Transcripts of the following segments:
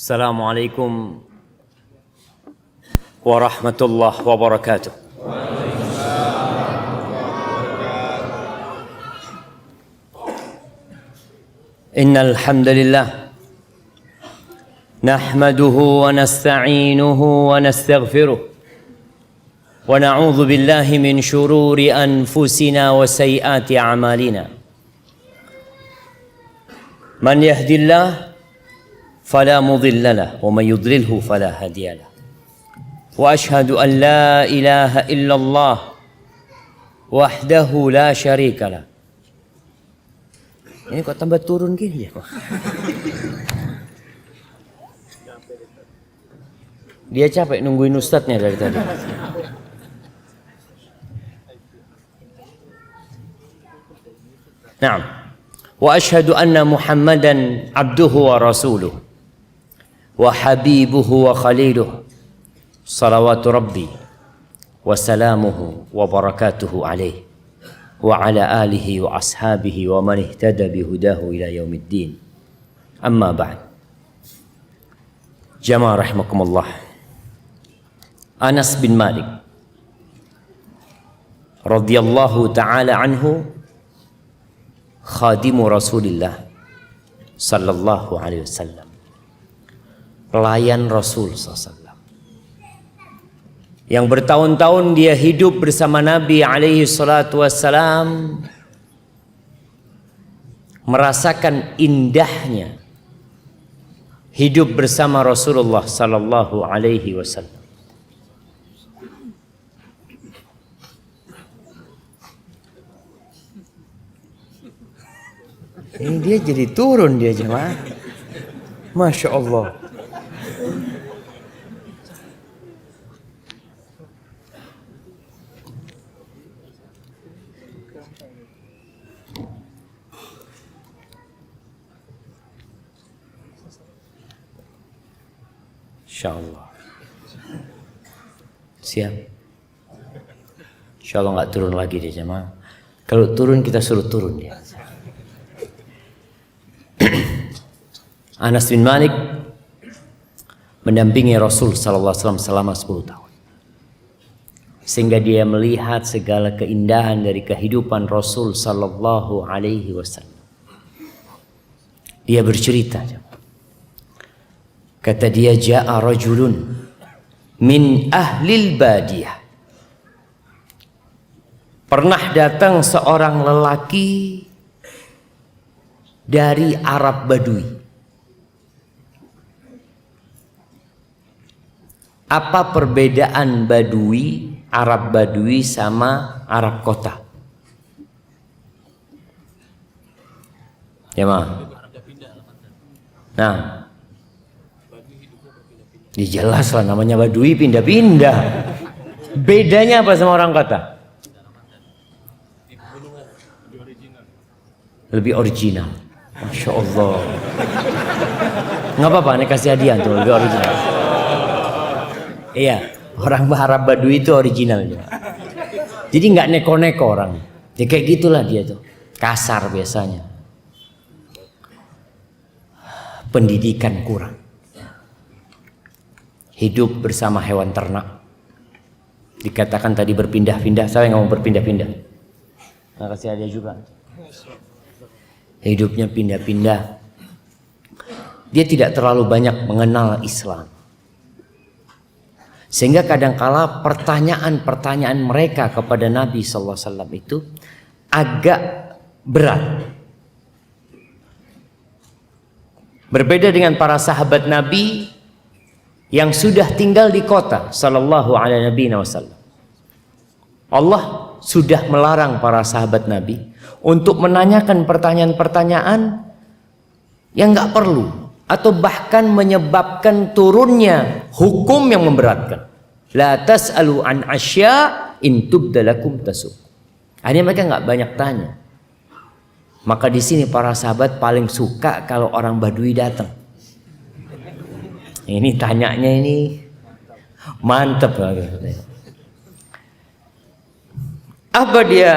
Assalamualaikum warahmatullahi wabarakatuh. Innal hamdalillah nahmaduhu wa nasta'inuhu wa nastaghfiruh wa na'udzu billahi min shururi anfusina wa sayyiati a'malina. Man yahdihillahu فلا مضل له ومن يضلله فلا هادي له واشهد ان لا اله الا الله وحده لا شريك له. Ini kok tambah turun gini ya? Dia capek nungguin ustadznya dari tadi. Naam. Wa asyhadu anna Muhammadan abduhu wa rasuluh wa habibuhu wa khaliluh salawatu rabbi wa salamuhu wa barakatuhu alaihi wa ala alihi wa ashabihi wa man ihtada bihudahu ila yaumiddin. Amma ba'd. Jamaah rahimakumullah. Anas bin Malik radhiyallahu ta'ala anhu khadimu Rasulillah sallallahu alaihi wasallam, pelayan Rasul SAW, yang bertahun-tahun dia hidup bersama Nabi alaihi salatu wassalam, merasakan indahnya hidup bersama Rasulullah sallallahu alaihi wasallam. Ini dia jadi turun dia jemaah. Masya Allah. Insya Allah. Siap. Insya Allah nggak turun lagi dia jemaah. Kalau turun kita suruh turun dia. Anas bin Malik mendampingi Rasul sallallahu alaihi wasallam selama 10 tahun. Sehingga dia melihat segala keindahan dari kehidupan Rasul sallallahu alaihi wasallam. Dia bercerita, kata dia, ja'a rajulun min ahlil badiyah. Pernah datang seorang lelaki dari Arab Badui. Apa perbedaan Badui, Arab Badui sama Arab kota? Ya mah. Nah, jelas lah namanya Badui pindah-pindah. Bedanya apa sama orang kota? Lebih original. Masya Allah. Nggak apa-apa, nih kasih hadiah tuh lebih original. Iya, orang Arab Badui itu originalnya. Jadi nggak neko-neko orang. Ya kayak gitulah dia tuh, kasar biasanya. Pendidikan kurang. Hidup bersama hewan ternak. Dikatakan tadi berpindah-pindah, saya nggak mau berpindah-pindah. Nah, kasih hadiah juga. Hidupnya pindah-pindah. Dia tidak terlalu banyak mengenal Islam. Sehingga kadangkala pertanyaan-pertanyaan mereka kepada Nabi sallallahu alaihi wasallam itu agak berat. Berbeda dengan para sahabat Nabi yang sudah tinggal di kota sallallahu alaihi wasallam. Allah sudah melarang para sahabat Nabi untuk menanyakan pertanyaan-pertanyaan yang enggak perlu, atau bahkan menyebabkan turunnya hukum yang memberatkan. La tas'alu an asya in tubdalakum tasuk. Akhirnya mereka nggak banyak tanya. Maka di sini para sahabat paling suka kalau orang Badui datang. Ini tanyanya ini mantep. Apa dia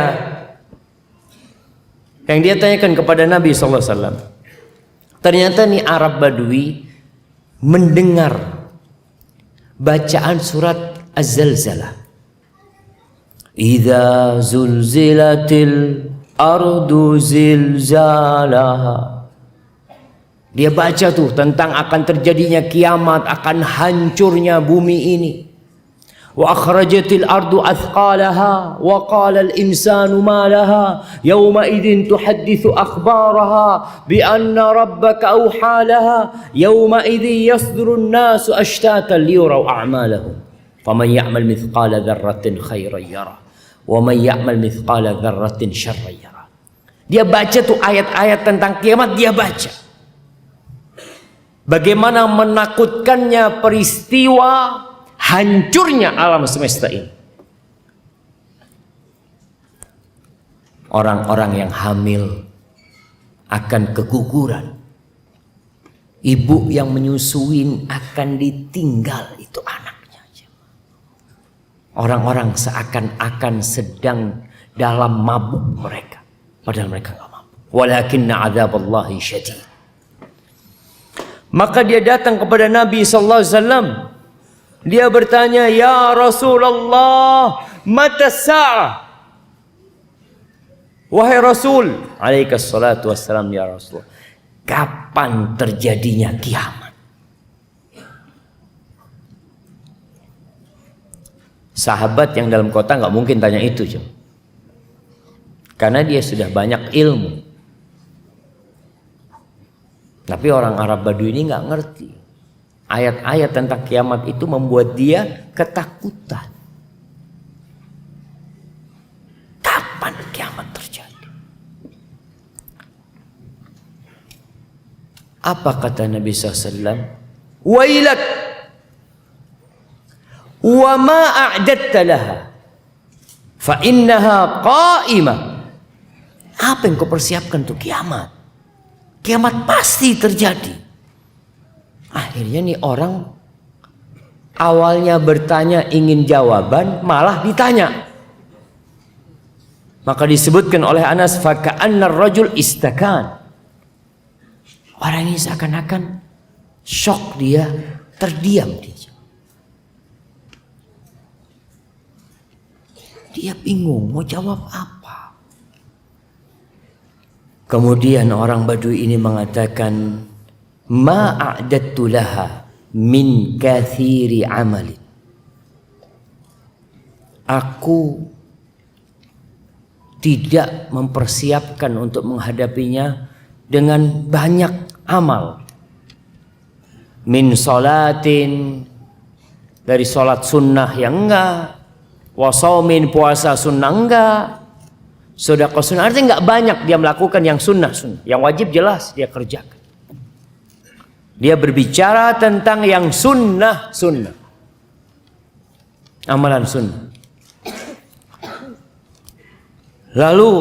yang dia tanyakan kepada Nabi sallallahu alaihi wasallam? Ternyata nih Arab Badui mendengar bacaan surat Az-Zalzalah. Idza zulzilatil ardu zilzalaha. Dia baca tuh tentang akan terjadinya kiamat, akan hancurnya bumi ini. Wa akhrajatil ardu athqalaha wa qala al insanu ma laha yawma idzin tuhadditsu akhbaraha bi anna rabbaka awha laha yawma idzin yasduru an-nasu ashtatan liyuraw a'malahum faman ya'mal mithqala dzarratin khairan yara wa man ya'mal mithqala dzarratin syarran yara. Dia baca tuh ayat-ayat tentang kiamat, dia baca bagaimana menakutkannya peristiwa hancurnya alam semesta ini. Orang-orang yang hamil akan keguguran. Ibu yang menyusuin akan ditinggal itu anaknya. Orang-orang seakan-akan sedang dalam mabuk mereka, padahal mereka nggak mabuk. Walakinna adzaballahi syadid. Maka dia datang kepada Nabi sallallahu alaihi wasallam. Dia bertanya, "Ya Rasulullah, mata sa'ah?" Wahai Rasul, alaikas salatu wassalam, ya Rasul, kapan terjadinya kiamat? Sahabat yang dalam kota nggak mungkin tanya itu, karena dia sudah banyak ilmu. Tapi orang Arab Badui ini nggak ngerti. Ayat-ayat tentang kiamat itu membuat dia ketakutan. Kapan kiamat terjadi? Apa kata Nabi SAW? Wailak, wa ma a'dadta laha, fa innaha qa'imah. Apa yang kau persiapkan untuk kiamat? Kiamat pasti terjadi. Akhirnya nih orang awalnya bertanya ingin jawaban, malah ditanya. Maka disebutkan oleh Anas, faka'anna ar-rajul istakan. Orang ini seakan-akan shock, dia terdiam dia. Dia bingung mau jawab apa. Kemudian orang Badui ini mengatakan, ma a'dattu laha min kathiri amalin. Aku tidak mempersiapkan untuk menghadapinya dengan banyak amal. Min salatin, dari salat sunnah yang enggak, wasaumin, puasa sunnah enggak, sedekah sunnah, artinya enggak banyak dia melakukan yang sunnah-sunnah. Yang wajib jelas dia kerjakan. Dia berbicara tentang yang sunnah-sunnah, amalan sunnah. Lalu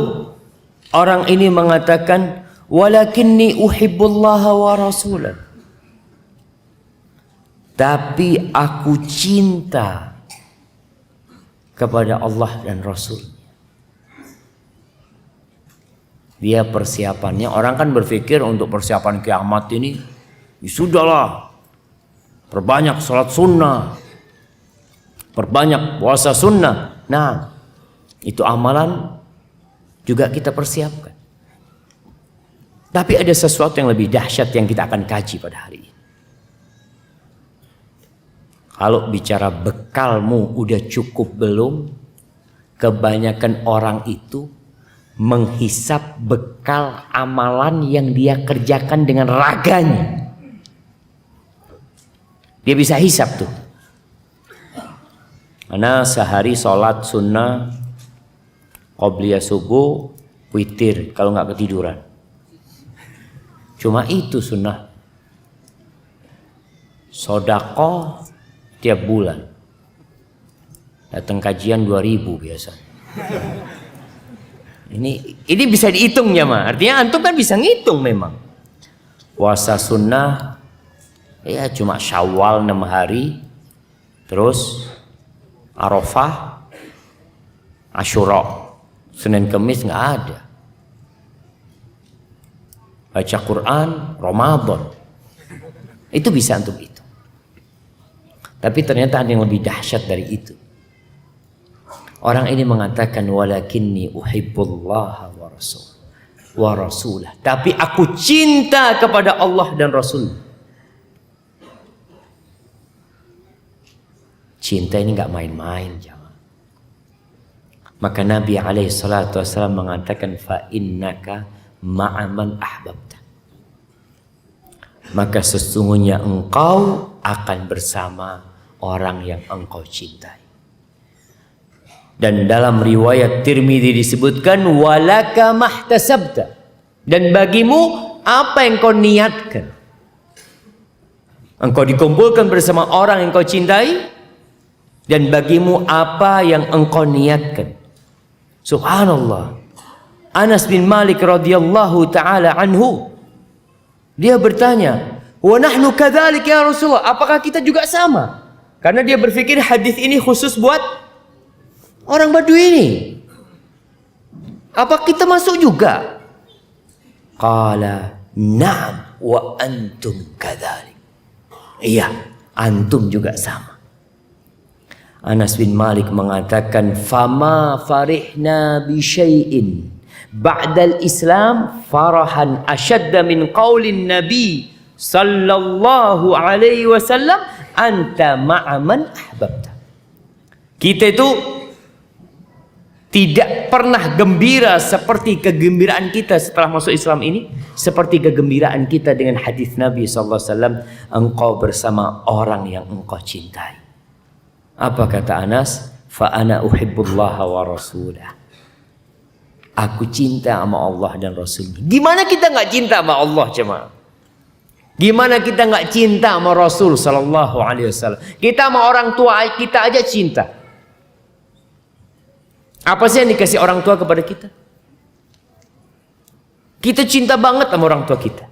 orang ini mengatakan, walakinni uhibbullaha wa rasulah. Tapi aku cinta kepada Allah dan Rasul. Dia persiapannya, orang kan berpikir untuk persiapan kiamat ini, ya sudahlah, perbanyak sholat sunnah, perbanyak puasa sunnah. Nah, itu amalan juga kita persiapkan. Tapi ada sesuatu yang lebih dahsyat yang kita akan kaji pada hari ini. Kalau bicara bekalmu udah cukup belum? Kebanyakan orang itu menghisap bekal amalan yang dia kerjakan dengan raganya. Dia bisa hisap tuh. Karena sehari sholat sunnah, qobliyah subuh, witir kalau nggak ketiduran. Cuma itu sunnah. Sodako tiap bulan. Datang kajian 2000 biasa. Ini bisa dihitungnya mah. Artinya antum kan bisa ngitung memang. Puasa sunnah ya cuma Syawal 6 hari, terus Arafah, Asyura, Senin Kemis nggak ada. Baca Quran Ramadan, itu bisa antum itu. Tapi ternyata ada yang lebih dahsyat dari itu. Orang ini mengatakan walakinni uhibbullaha wa rasulah. Tapi aku cinta kepada Allah dan Rasul. Cinta ini nggak main-main, jangan. Maka Nabi SAW mengatakan fa innaka ma'aman ahbabta. Maka sesungguhnya engkau akan bersama orang yang engkau cintai. Dan dalam riwayat Tirmidzi disebutkan walaka mahtasabta, dan bagimu apa yang kau niatkan. Engkau dikumpulkan bersama orang yang kau cintai, dan bagimu apa yang engkau niatkan. Subhanallah. Anas bin Malik radhiyallahu taala anhu, dia bertanya, "Wa nahnu kadzalik ya Rasulullah?" Apakah kita juga sama? Karena dia berpikir hadis ini khusus buat orang Badui ini. Apa kita masuk juga? Qala na'am wa antum kadzalik. Iya, antum juga sama. Anas bin Malik mengatakan, "Fama farihna bi syai'in ba'dal Islam farahan ashadda min qaulin Nabi sallallahu alaihi wasallam anta ma'aman ahbabta." Kita itu tidak pernah gembira seperti kegembiraan kita setelah masuk Islam ini, seperti kegembiraan kita dengan hadis Nabi sallallahu alaihi wasallam, engkau bersama orang yang engkau cintai. Apa kata Anas? Fa ana uhibbullaha wa rasulah. Aku cinta sama Allah dan Rasulnya. Gimana kita nggak cinta sama Allah, jemaah? Gimana kita nggak cinta sama Rasul sallallahu alaihi wasallam? Kita sama orang tua kita aja cinta. Apa sih yang dikasih orang tua kepada kita? Kita cinta banget sama orang tua kita.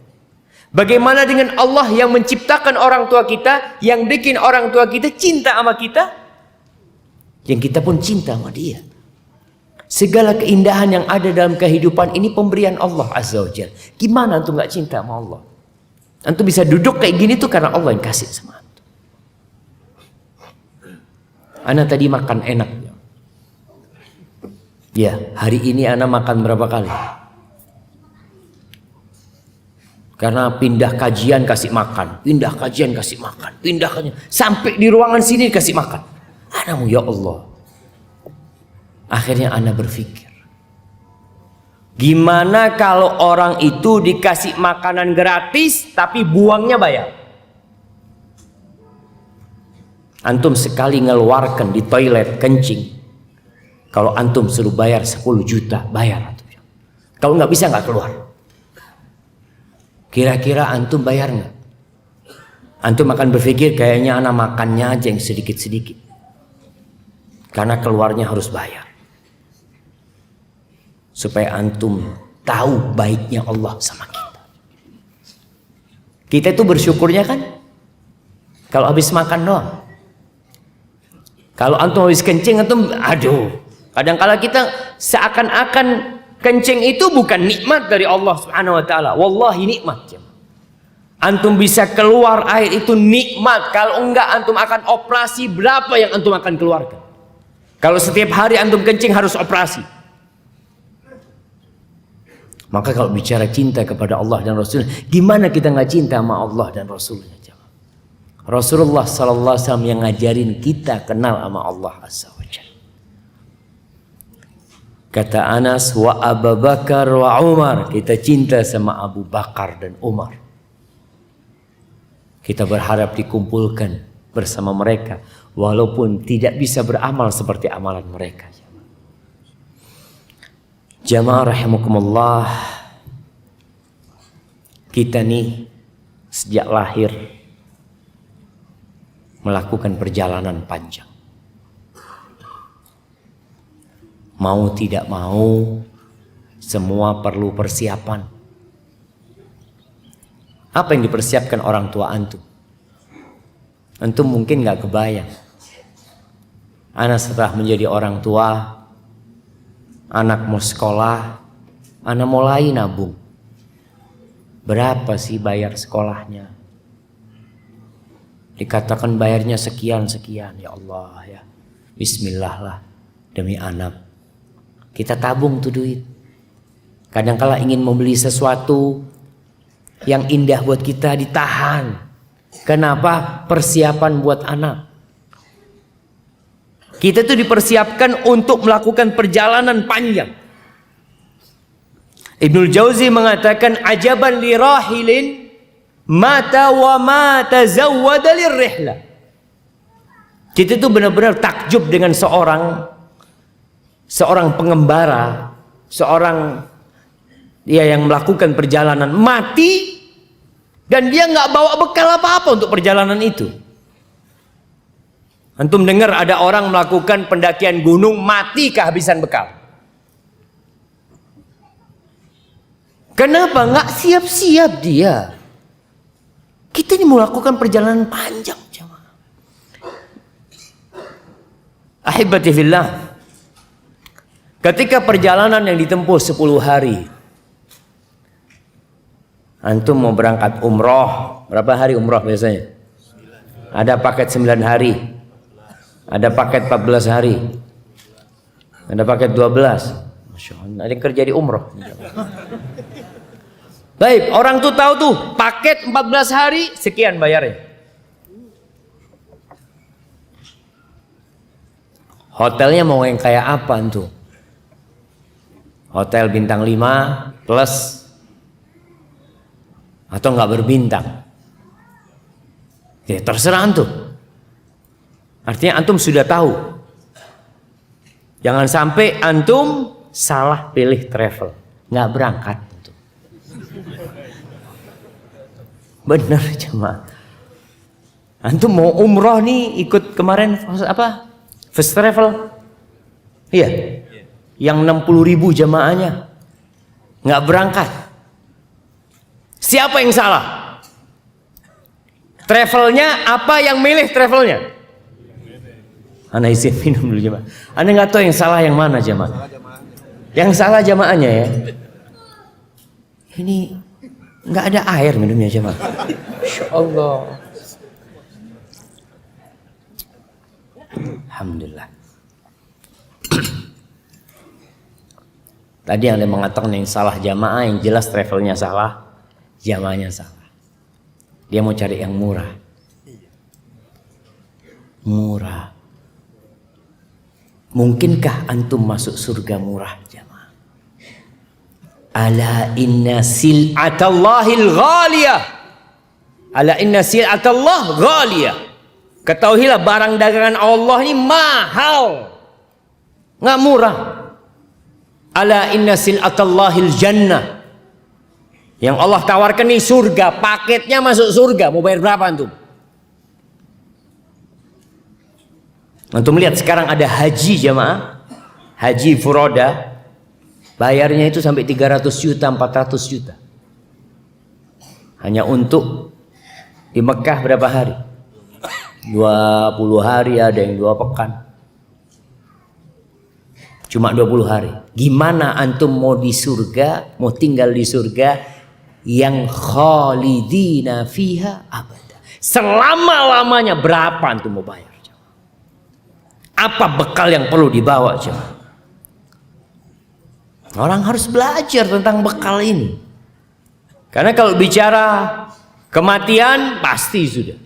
Bagaimana dengan Allah yang menciptakan orang tua kita, yang bikin orang tua kita cinta sama kita, yang kita pun cinta sama dia. Segala keindahan yang ada dalam kehidupan ini pemberian Allah Azza wa Jalla. Gimana antum nggak cinta sama Allah? Antum bisa duduk kayak gini tuh karena Allah yang kasih sama antum. Ana tadi makan enak. Ya, hari ini ana makan berapa kali? Karena pindah kajian kasih makan, pindah kajian kasih makan, pindah kajian. Sampai di ruangan sini kasih makan. Anamu ya Allah. Akhirnya ana berpikir, gimana kalau orang itu dikasih makanan gratis tapi buangnya bayar? Antum sekali ngeluarkan di toilet kencing, kalau antum suruh bayar 10 juta, bayar antum. Kalau nggak bisa nggak keluar. Kira-kira antum bayar nggak? Antum akan berpikir kayaknya anak makannya aja yang sedikit-sedikit, karena keluarnya harus bayar. Supaya antum tahu baiknya Allah sama kita. Kita itu bersyukurnya kan kalau habis makan doang. Kalau antum habis kencing, antum aduh. Kadang-kala kita seakan-akan kencing itu bukan nikmat dari Allah Subhanahu wa taala. Wallahi nikmat. Antum bisa keluar air itu nikmat. Kalau enggak antum akan operasi, berapa yang antum akan keluarkan? Kalau setiap hari antum kencing harus operasi. Maka kalau bicara cinta kepada Allah dan Rasul, gimana kita nggak cinta sama Allah dan Rasulnya? Rasulullah sallallahu alaihi wasallam yang ngajarin kita kenal sama Allah Azza wa Jalla. Kata Anas, wa Abu Bakar wa Umar, kita cinta sama Abu Bakar dan Umar. Kita berharap dikumpulkan bersama mereka, walaupun tidak bisa beramal seperti amalan mereka. Jamaah rahimakumullah, kita nih sejak lahir melakukan perjalanan panjang. Mau tidak mau, semua perlu persiapan. Apa yang dipersiapkan orang tua antum? Antum mungkin gak kebayang. Anak setelah menjadi orang tua, anak mau sekolah, anak mulai nabung. Berapa sih bayar sekolahnya? Dikatakan bayarnya sekian. Ya Allah ya. Bismillah lah. Demi anak. Kita tabung tuh duit. Kadangkala ingin membeli sesuatu yang indah buat kita ditahan. Kenapa? Persiapan buat anak. Kita tuh dipersiapkan untuk melakukan perjalanan panjang. Ibnul Jauzi mengatakan ajaban li rahilin mata wa ma tazawwada lirrihlah. Kita tuh benar-benar takjub dengan seorang pengembara, seorang yang melakukan perjalanan mati dan dia nggak bawa bekal apa-apa untuk perjalanan itu. Antum dengar ada orang melakukan pendakian gunung mati kehabisan bekal. Kenapa? Nggak siap-siap dia. Kita ini melakukan perjalanan panjang, jemaah. Ahibati fillah. Ketika perjalanan yang ditempuh 10 hari. Antum mau berangkat umroh. Berapa hari umroh biasanya? Ada paket 9 hari. Ada paket 14 hari. Ada paket 12. Masya Allah, ada yang kerja di umroh. Baik, orang tuh tahu tuh paket 14 hari sekian bayarnya. Hotelnya mau yang kayak apa tuh? Hotel bintang 5 plus atau nggak berbintang? Ya terserah antum. Artinya antum sudah tahu. Jangan sampai antum salah pilih travel, nggak berangkat. Benar jemaah. Antum mau umroh nih ikut kemarin apa? First travel. Iya. Yang 60.000 jemaahnya nggak berangkat. Siapa yang salah? Travelnya apa yang milih travelnya? Ana izin minum dulu jemaah. Ana nggak tahu yang salah yang mana jemaah. Yang salah jemaahnya ya. Ini nggak ada air minumnya jemaah. Masya Allah. Alhamdulillah. Tadi yang mengatakan yang salah jamaah, yang jelas travelnya salah, jamaahnya salah. Dia mau cari yang murah. Murah. Mungkinkah antum masuk surga murah jamaah? Ala inna sil'atallahil ghaliyah. Ala inna sil'atallah ghaliyah. Ketahuilah barang dagangan Allah ini mahal. Nggak murah. Ala inna sil'atallahil jannah. Yang Allah tawarkan ini surga. Paketnya masuk surga. Mau bayar berapa antum? Antum lihat sekarang ada haji jamaah. Haji furoda. Bayarnya itu sampai 300 juta, 400 juta. Hanya untuk di Mekah berapa hari? 20 hari, ada yang 2 pekan. Cuma 20 hari. Gimana antum mau di surga, mau tinggal di surga yang khalidina fiha abada. Selama-lamanya berapa antum mau bayar? Apa bekal yang perlu dibawa coba? Orang harus belajar tentang bekal ini. Karena kalau bicara kematian pasti sudah.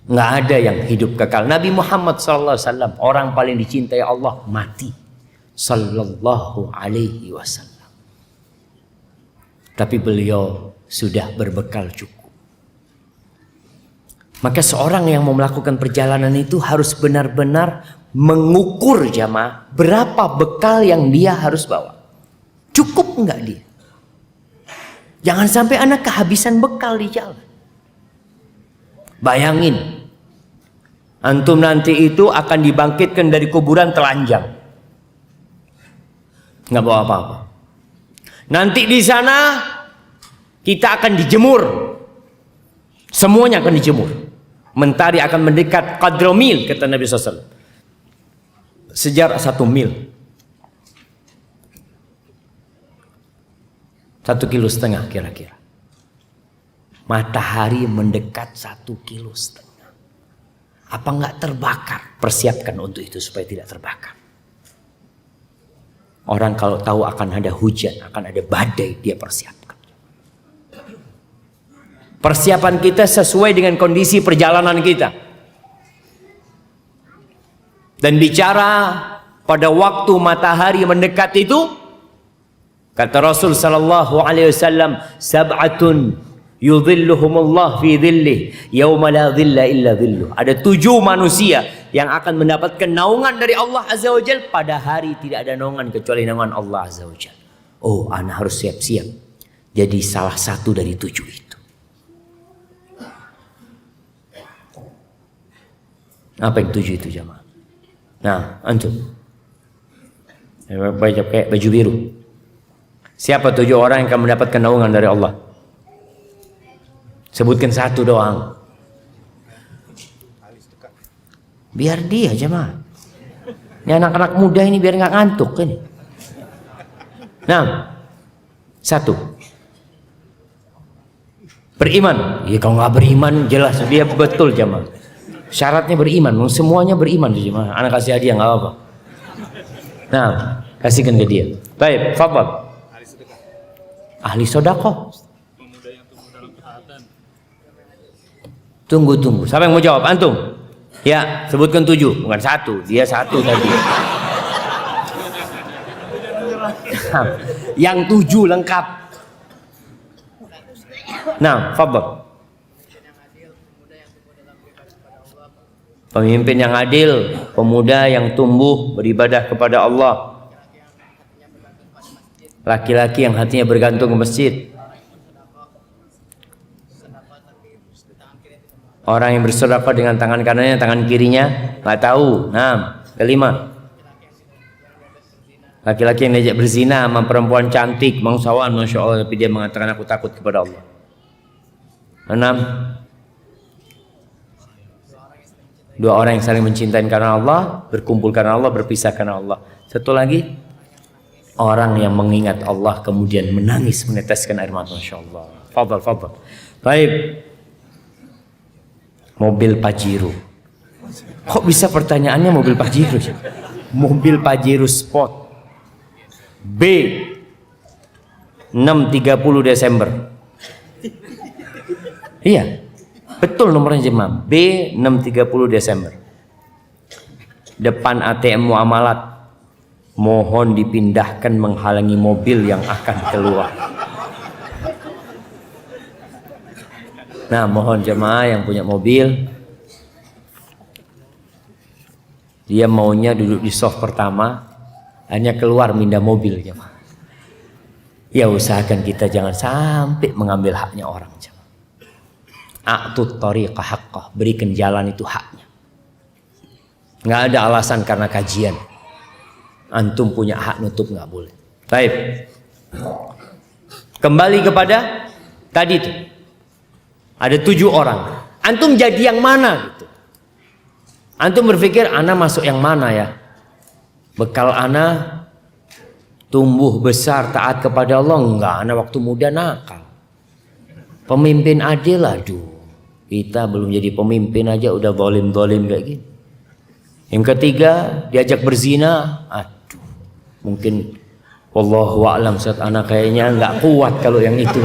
Nggak ada yang hidup kekal. Nabi Muhammad SAW orang paling dicintai Allah mati. Sallallahu alaihi wasallam. Tapi beliau sudah berbekal cukup. Maka seorang yang mau melakukan perjalanan itu harus benar-benar mengukur jamaah berapa bekal yang dia harus bawa. Cukup enggak dia? Jangan sampai anak kehabisan bekal di jalan. Bayangin, antum nanti itu akan dibangkitkan dari kuburan telanjang. Nggak bawa apa-apa. Nanti di sana kita akan dijemur. Semuanya akan dijemur. Mentari akan mendekat qadra mil, kata Nabi SAW. Sejarak 1 mil. 1,5 kilo kira-kira. Matahari mendekat 1,5 kilo. Apa nggak terbakar? Persiapkan untuk itu supaya tidak terbakar. Orang kalau tahu akan ada hujan, akan ada badai, dia persiapkan. Persiapan kita sesuai dengan kondisi perjalanan kita. Dan bicara pada waktu matahari mendekat itu, kata Rasul sallallahu alaihi wasallam, sab'atun yudhilluhumullah fi dhillih yauma la dhilla illa dhilluh. Ada 7 manusia yang akan mendapatkan naungan dari Allah Azza wa Jalla pada hari tidak ada naungan kecuali naungan Allah Azza wa Jalla. Oh, ana harus siap-siap jadi salah satu dari 7 itu. Apa yang 7 itu jamaah? Nah, antum pakai baju biru. Siapa 7 orang yang akan mendapatkan naungan dari Allah? Sebutkan 1 doang. Biar dia jemaah. Ini anak-anak muda ini biar nggak ngantuk ini. Nah, 1. Beriman. Ya kalau nggak beriman jelas dia betul jemaah. Syaratnya beriman. Semuanya beriman jemaah. Anak kasih hadiah nggak apa-apa. Nah, kasihkan ke dia. Baik, fadhal. Ahli sedekah. Tunggu. Siapa yang mau jawab? Antum? Ya, sebutkan 7. Bukan 1. Dia 1 tadi. Yang 7 lengkap. Nah, fadhal. Pemimpin yang adil, pemuda yang tumbuh beribadah kepada Allah. Laki-laki yang hatinya bergantung ke masjid. Orang yang bersedekah dengan tangan kanannya, tangan kirinya nggak tahu. Nah, 5. Laki-laki yang diajak berzina sama perempuan cantik, bangsawan, masya Allah, tapi dia mengatakan aku takut kepada Allah. 6. 2 orang yang saling mencintai karena Allah, berkumpul karena Allah, berpisah karena Allah. 1 lagi, orang yang mengingat Allah kemudian menangis meneteskan air mata. Masya Allah. Fadhal. Baik. Mobil Pajero. Kok bisa pertanyaannya mobil Pajero? Mobil Pajero Sport B 630 Desember. Iya, betul nomornya jemaah. B 630 Desember. Depan ATM Muamalat. Mohon dipindahkan menghalangi mobil yang akan keluar. Nah, mohon jemaah yang punya mobil, dia maunya duduk di soft pertama, hanya keluar mindah mobil jemaah. Ya usahakan kita jangan sampai mengambil haknya orang jemaah. A'tut tariqa haqqah, berikan jalan itu haknya. Nggak ada alasan karena kajian. Antum punya hak nutup nggak boleh. Baik. Kembali kepada tadi itu. Ada 7 orang. Antum jadi yang mana gitu? Antum berpikir ana masuk yang mana ya? Bekal ana tumbuh besar taat kepada Allah enggak? Ana waktu muda nakal. Pemimpin adil, aduh. Kita belum jadi pemimpin aja udah zalim-zalim kayak gini. Yang ketiga, diajak berzina, aduh. Mungkin wallahu a'lam saat anak kayaknya enggak kuat kalau yang itu.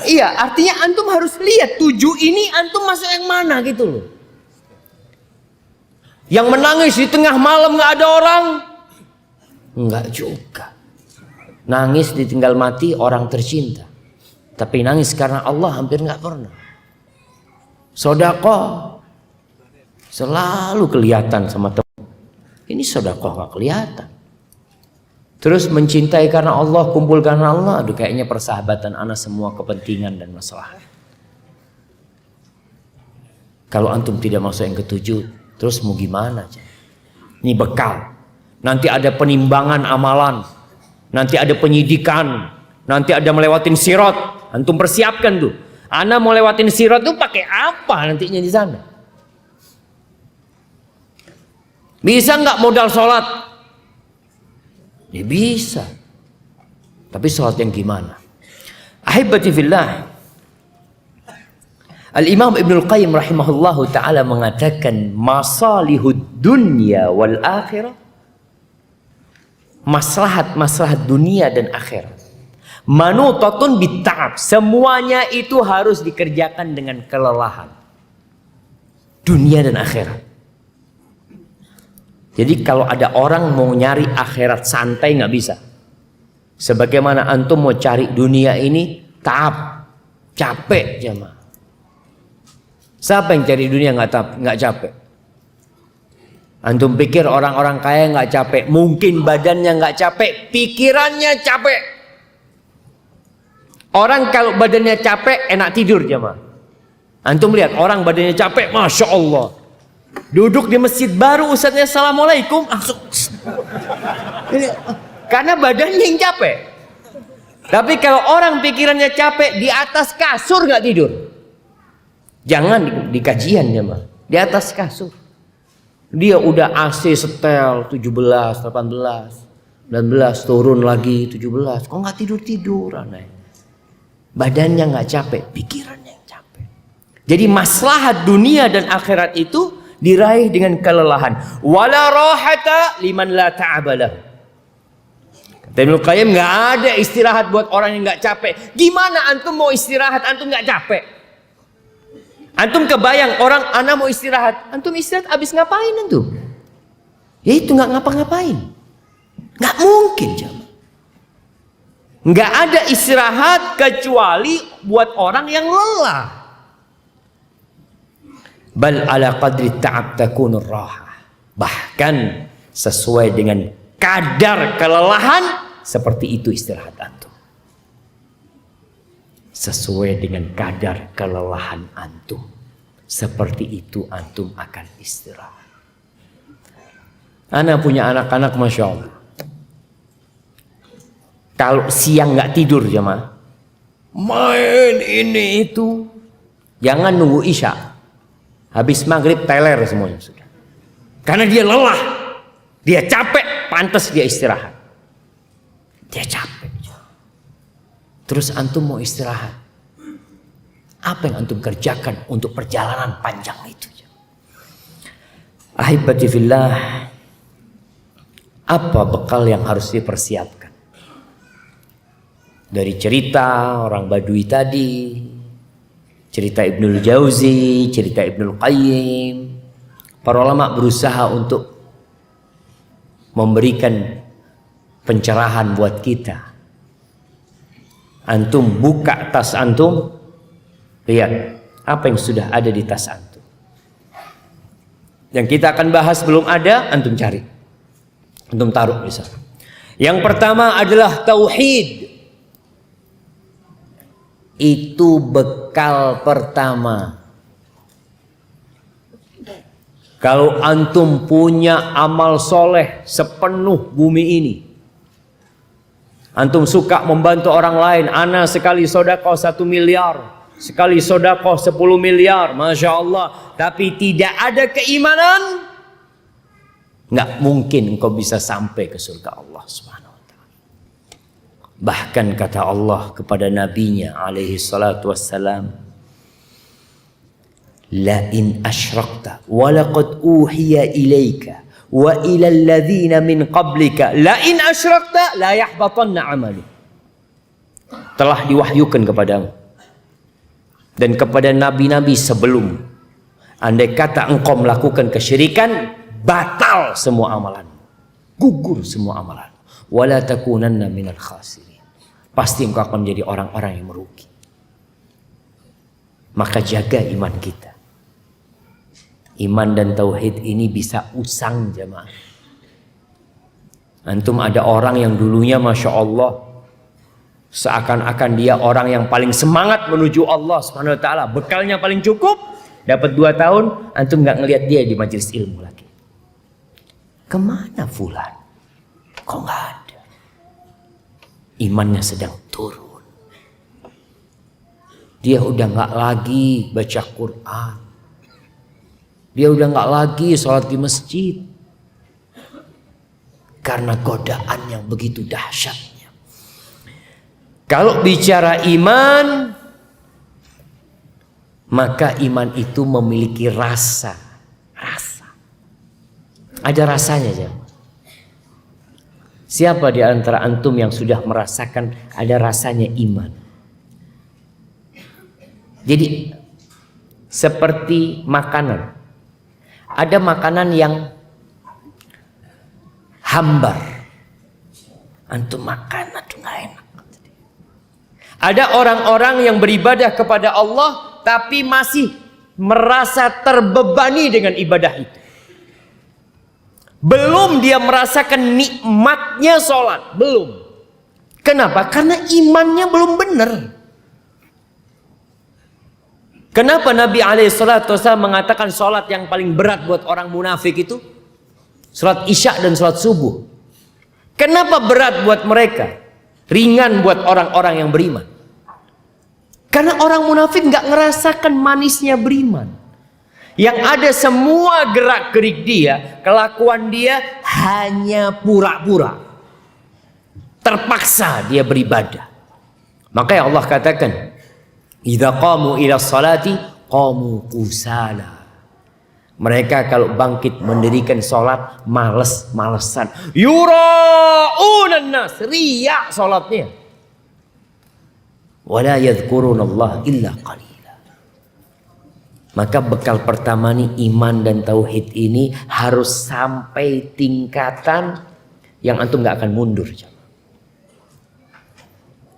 Iya, artinya antum harus lihat 7 ini antum masuk yang mana gitu loh. Yang menangis di tengah malam nggak ada orang, nggak juga. Nangis ditinggal mati orang tercinta, tapi nangis karena Allah hampir nggak pernah. Sedekah selalu kelihatan sama teman. Ini sedekah nggak kelihatan. Terus mencintai karena Allah, kumpul karena Allah. Aduh, kayaknya persahabatan ana semua kepentingan dan masalah. Kalau antum tidak masuk yang ke-7, terus mau gimana? Ini bekal. Nanti ada penimbangan amalan. Nanti ada penyidikan. Nanti ada melewatin sirat. Antum persiapkan tuh. Ana mau lewatin sirat tuh pakai apa nantinya di sana? Bisa nggak modal sholat? Ya bisa. Tapi sholat yang gimana? Ahibati fillah. Al-Imam Ibnul Qayyim rahimahullahu ta'ala mengatakan masalihud dunya wal akhirah, maslahat dunia dan akhirat, manutatun bitta'ab, semuanya itu harus dikerjakan dengan kelelahan, dunia dan akhirat. Jadi kalau ada orang mau nyari akhirat santai nggak bisa. Sebagaimana antum mau cari dunia ini ta'ab, capek jemaah. Siapa yang cari dunia nggak capek? Antum pikir orang-orang kaya nggak capek? Mungkin badannya nggak capek, pikirannya capek. Orang kalau badannya capek enak tidur jemaah. Antum lihat orang badannya capek, masya Allah, duduk di masjid baru ustadznya assalamualaikum langsung. Karena badannya yang capek. Tapi kalau orang pikirannya capek, di atas kasur nggak tidur. Jangan di kajian ya mah, di atas kasur. Dia udah AC setel 17, 18, 19, turun lagi 17. Kok nggak tidur aneh? Badannya nggak capek, pikirannya yang capek. Jadi maslahat dunia dan akhirat itu diraih dengan kelelahan. Wala rahata liman la ta'abalah. Kata Ibnu Qayyim, nggak ada istirahat buat orang yang nggak capek. Gimana antum mau istirahat, antum nggak capek? Antum kebayang orang, ana mau istirahat, antum istirahat abis ngapain antum? Ya itu nggak ngapa-ngapain, nggak mungkin jemaah. Nggak ada istirahat kecuali buat orang yang lelah. Bal ala qadri ta'ab takunur rahah. Bahkan sesuai dengan kadar kelelahan, seperti itu istirahat antum. Sesuai dengan kadar kelelahan antum, seperti itu antum akan istirahat. Ana punya anak-anak masya Allah, kalau siang nggak tidur jemaah, main ini itu, jangan nunggu isya, habis maghrib teler semuanya sudah. Karena dia lelah, dia capek, pantas dia istirahat. Dia capek. Terus antum mau istirahat, apa yang antum kerjakan untuk perjalanan panjang itu? Ahibati fillah, apa bekal yang harus dipersiapkan? Dari cerita orang Badui tadi, cerita Ibnul Jauzi, cerita Ibnul Qayyim, para ulama berusaha untuk memberikan pencerahan buat kita. Antum buka tas antum, lihat apa yang sudah ada di tas antum. Yang kita akan bahas belum ada, antum cari, antum taruh di sana. Yang pertama adalah tauhid. Itu bekal pertama. Kalau antum punya amal soleh sepenuh bumi ini, antum suka membantu orang lain, ana sekali sodakoh 1 miliar, sekali sodakoh 10 miliar, masya Allah, tapi tidak ada keimanan, nggak mungkin engkau bisa sampai ke surga Allah Subhanahu wa ta'ala. Bahkan kata Allah kepada nabinya alaihi salatu wassalam, la in asyrakta wa laqad uhiya ilaika wa ilal ladzina min qablika la in asyrakta la yahbatanna amalu. Telah diwahyukan kepadamu dan kepada nabi-nabi sebelum, andai kata engkau melakukan kesyirikan, batal semua amalan, gugur semua amalan, wala takunanna minal khasirin, pasti engkau akan menjadi orang-orang yang merugi. Maka jaga iman kita. Iman dan tauhid ini bisa usang jemaah. Antum ada orang yang dulunya masya Allah, seakan-akan dia orang yang paling semangat menuju Allah Subhanahu wa ta'ala, bekalnya paling cukup, dapat 2 tahun, antum nggak ngelihat dia di majelis ilmu lagi. Kemana fulan? Kok nggak ada? Imannya sedang turun. Dia udah nggak lagi baca Quran. Dia udah nggak lagi sholat di masjid. Karena godaan yang begitu dahsyatnya. Kalau bicara iman, maka iman itu memiliki rasa. Ada rasanya, jemaah. Siapa di antara antum yang sudah merasakan ada rasanya iman? Jadi seperti makanan. Ada makanan yang hambar. Antum makan, aduh nggak enak. Ada orang-orang yang beribadah kepada Allah tapi masih merasa terbebani dengan ibadah itu. Belum dia merasakan nikmatnya sholat. Belum. Kenapa? Karena imannya belum benar. Kenapa Nabi SAW mengatakan sholat yang paling berat buat orang munafik itu? Sholat isya dan sholat subuh. Kenapa berat buat mereka? Ringan buat orang-orang yang beriman. Karena orang munafik nggak ngerasakan manisnya beriman. Yang ada semua gerak-gerik dia, kelakuan dia hanya pura-pura. Terpaksa dia beribadah. Makanya Allah katakan, idza qamu ila sholati qamu kusala. Mereka kalau bangkit mendirikan sholat males-malesan. Yura'unan nas, riya sholatnya. Wala yadhkurunallah illa qalila. Maka bekal pertama nih, iman dan tauhid ini harus sampai tingkatan yang antum gak akan mundur.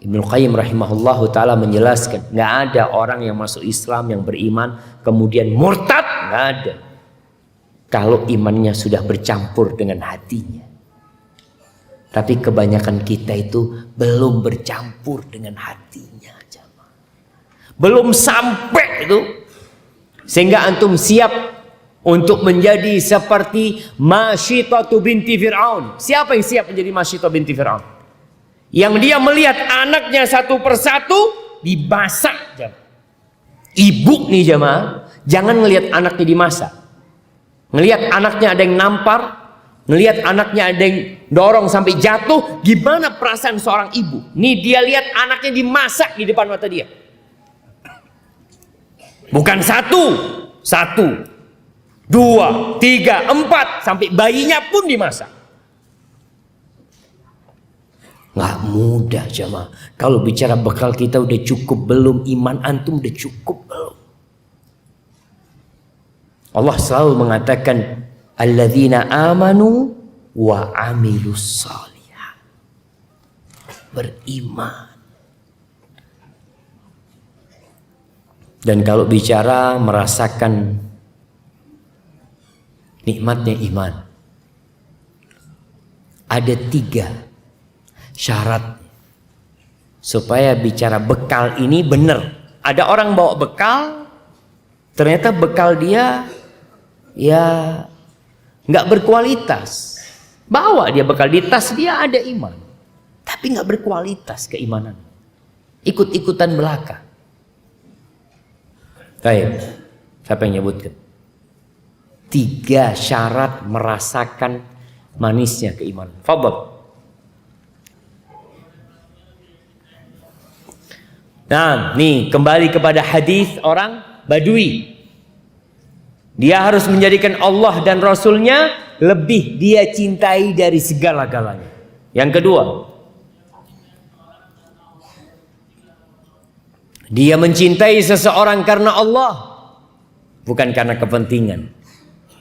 Ibnu Qayyim rahimahullahu ta'ala menjelaskan, gak ada orang yang masuk Islam yang beriman kemudian murtad, gak ada. Kalau imannya sudah bercampur dengan hatinya. Tapi kebanyakan kita itu belum bercampur dengan hatinya. Belum sampai itu. Sehingga antum siap untuk menjadi seperti Masyitatu binti Fir'aun. Siapa yang siap menjadi Masyitatu binti Fir'aun? Yang dia melihat anaknya satu persatu dimasak. Ibu nih jemaah, jangan ngelihat anaknya dimasak. Ngelihat anaknya ada yang nampar, ngelihat anaknya ada yang dorong sampai jatuh, gimana perasaan seorang ibu? Nih dia lihat anaknya dimasak di depan mata dia. Bukan satu, dua, tiga, empat, sampai bayinya pun dimasak. Nggak mudah jemaah. Kalau bicara bekal kita udah cukup belum? Iman antum udah cukup belum? Allah selalu mengatakan alladzina amanu wa amilus shalihat. Beriman. Dan kalau bicara merasakan nikmatnya iman, ada 3 syarat supaya bicara bekal ini benar. Ada orang bawa bekal, ternyata bekal dia ya nggak berkualitas. Bawa dia bekal, di tas dia ada iman, tapi nggak berkualitas keimanan. Ikut-ikutan belaka. Baik, siapa yang nyebutkan? 3 syarat merasakan manisnya keimanan. Fadhal. Nah, nih kembali kepada hadis orang Badui. Dia harus menjadikan Allah dan Rasulnya lebih dia cintai dari segala-galanya. Yang kedua, dia mencintai seseorang karena Allah, bukan karena kepentingan,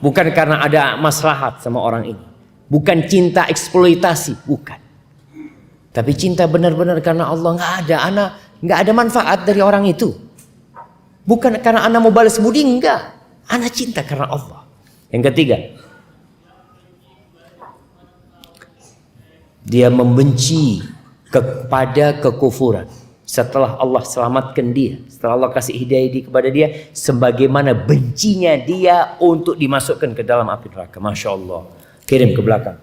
bukan karena ada maslahat sama orang ini, bukan cinta eksploitasi, bukan. Tapi cinta benar-benar karena Allah. Nggak ada manfaat dari orang itu. Bukan karena anak mau balas budi, enggak. Anak cinta karena Allah. Yang ketiga, dia membenci kepada kekufuran. Setelah Allah selamatkan dia, setelah Allah kasih hidayah kepada dia, sebagaimana bencinya dia untuk dimasukkan ke dalam api neraka. Masya Allah. Kirim ke belakang.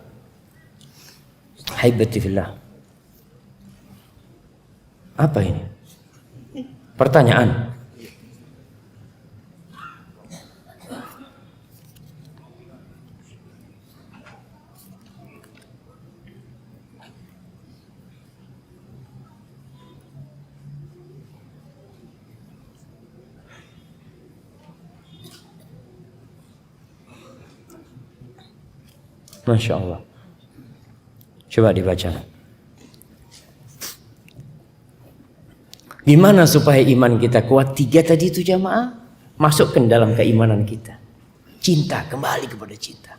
Haibati fillah. Apa ini? Pertanyaan. Masya Allah. Coba dibaca. Gimana supaya iman kita kuat? 3 tadi itu jamaah. Masukkan dalam keimanan kita. Cinta, kembali kepada cinta.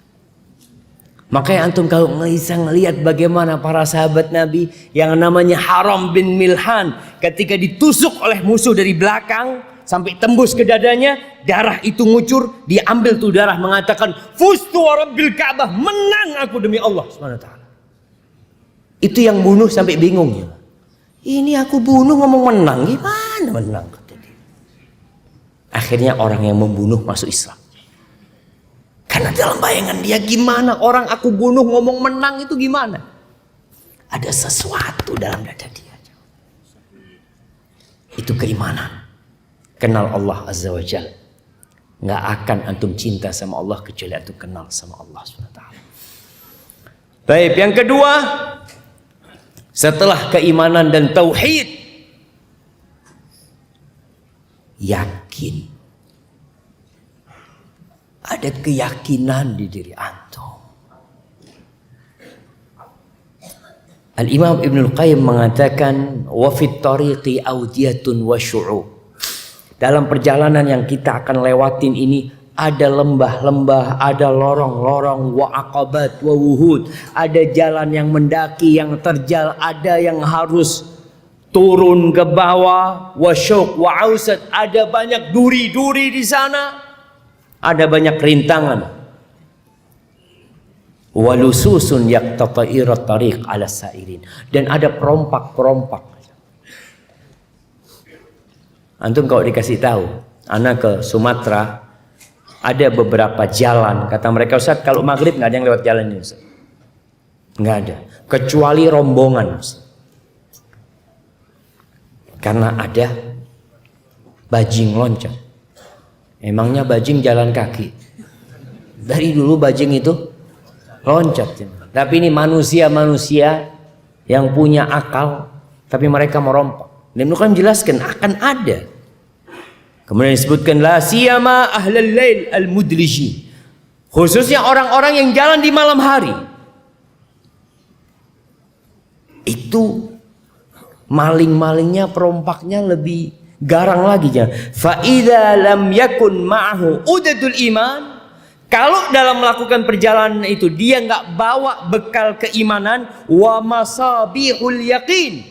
Makanya antum kalau bisa ngelihat bagaimana para sahabat Nabi yang namanya Haram bin Milhan ketika ditusuk oleh musuh dari belakang sampai tembus ke dadanya, darah itu ngucur, dia ambil tuh darah mengatakan, "Fustu wa rabbil Ka'bah, menang aku demi Allah Subhanahu wa taala." Itu yang bunuh sampai bingung ya. Ini aku bunuh ngomong menang, gimana menang kata dia. Akhirnya orang yang membunuh masuk Islam. Karena dalam bayangan dia, gimana orang aku bunuh ngomong menang itu gimana? Ada sesuatu dalam dada dia. Itu keimanan. Kenal Allah Azza wa Jalla. Nggak akan antum cinta sama Allah kecuali antum kenal sama Allah SWT. Baik, yang kedua, setelah keimanan dan tauhid, yakin. Ada keyakinan di diri antum. Al-Imam Ibnul Qayyim mengatakan, wa fit tariqi awdiyatun wa syu'ub. Dalam perjalanan yang kita akan lewatin ini ada lembah-lembah, ada lorong-lorong, wa aqabat wa wuhud. Ada jalan yang mendaki, yang terjal, ada yang harus turun ke bawah, wa syuq wa ausat. Ada banyak duri-duri di sana. Ada banyak rintangan. Walususun yaqtata'irat tariq ala sa'irin. Dan ada perompak-perompak. Antum kalau dikasih tahu, anak ke Sumatera, ada beberapa jalan. Kata mereka, Ustaz, kalau maghrib nggak ada yang lewat jalan ini, Ustaz. Nggak ada. Kecuali rombongan, Ustaz. Karena ada bajing loncat. Emangnya bajing jalan kaki? Dari dulu bajing itu loncat. Tapi ini manusia-manusia yang punya akal, tapi mereka merompak. Dan Ibnu Qayyim menjelaskan akan ada. Kemudian disebutkan la siyama ahlal lail al-mudliji. Khususnya orang-orang yang jalan di malam hari. Itu maling-malingnya, perompaknya lebih garang lagi jangan. Fa idza lam yakun ma'ahu udadul iman, kalau dalam melakukan perjalanan itu dia nggak bawa bekal keimanan, wa masabihul yaqin,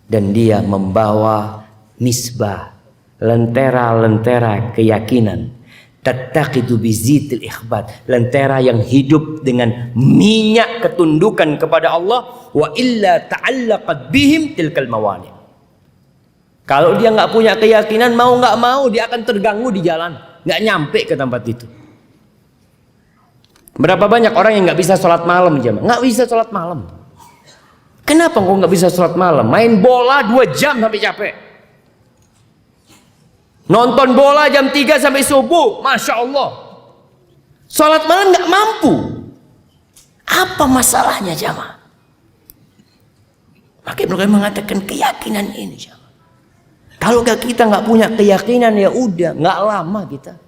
dan dia membawa misbah, lentera-lentera keyakinan, tattaqidu bizitil ikhbat, lentera yang hidup dengan minyak ketundukan kepada Allah, wa illa ta'allaqat bihim tilkal mawani. Kalau dia nggak punya keyakinan, mau nggak mau dia akan terganggu di jalan, nggak nyampe ke tempat itu. Berapa banyak orang yang nggak bisa sholat malam, jemaah? Nggak bisa sholat malam. Kenapa kok nggak bisa sholat malam? Main bola 2 jam sampai capek. Nonton bola jam 3 sampai subuh, masya Allah. Sholat malam nggak mampu. Apa masalahnya, jemaah? Maka Ibnu Qayyim mengatakan keyakinan ini, jemaah. Kalau kita nggak punya keyakinan, ya udah, nggak lama kita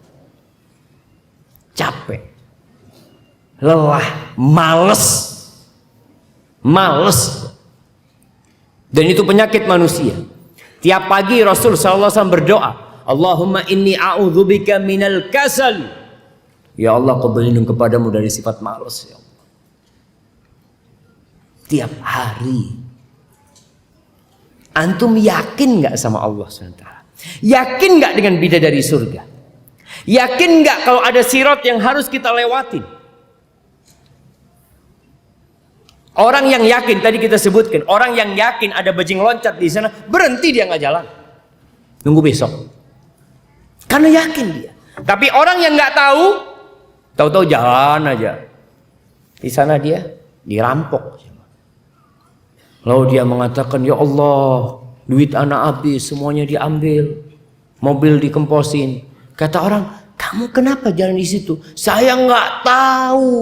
capek, lelah, males. Dan itu penyakit manusia. Tiap pagi Rasul SAW berdoa, Allahumma inni a'udzubika minal kasal. Ya Allah, aku berlindung kepadamu dari sifat malas. Ya Allah. Tiap hari. Antum yakin nggak sama Allah SWT? Yakin nggak dengan bidadari surga? Yakin nggak kalau ada sirat yang harus kita lewatin? Orang yang yakin, tadi kita sebutkan, orang yang yakin ada bajing loncat di sana, berhenti dia nggak jalan, nunggu besok, karena yakin dia. Tapi orang yang nggak tahu jalan aja, di sana dia dirampok. Lalu dia mengatakan, ya Allah, duit anak habis, semuanya diambil, mobil dikemposin. Kata orang, kamu kenapa jalan di situ? Saya nggak tahu.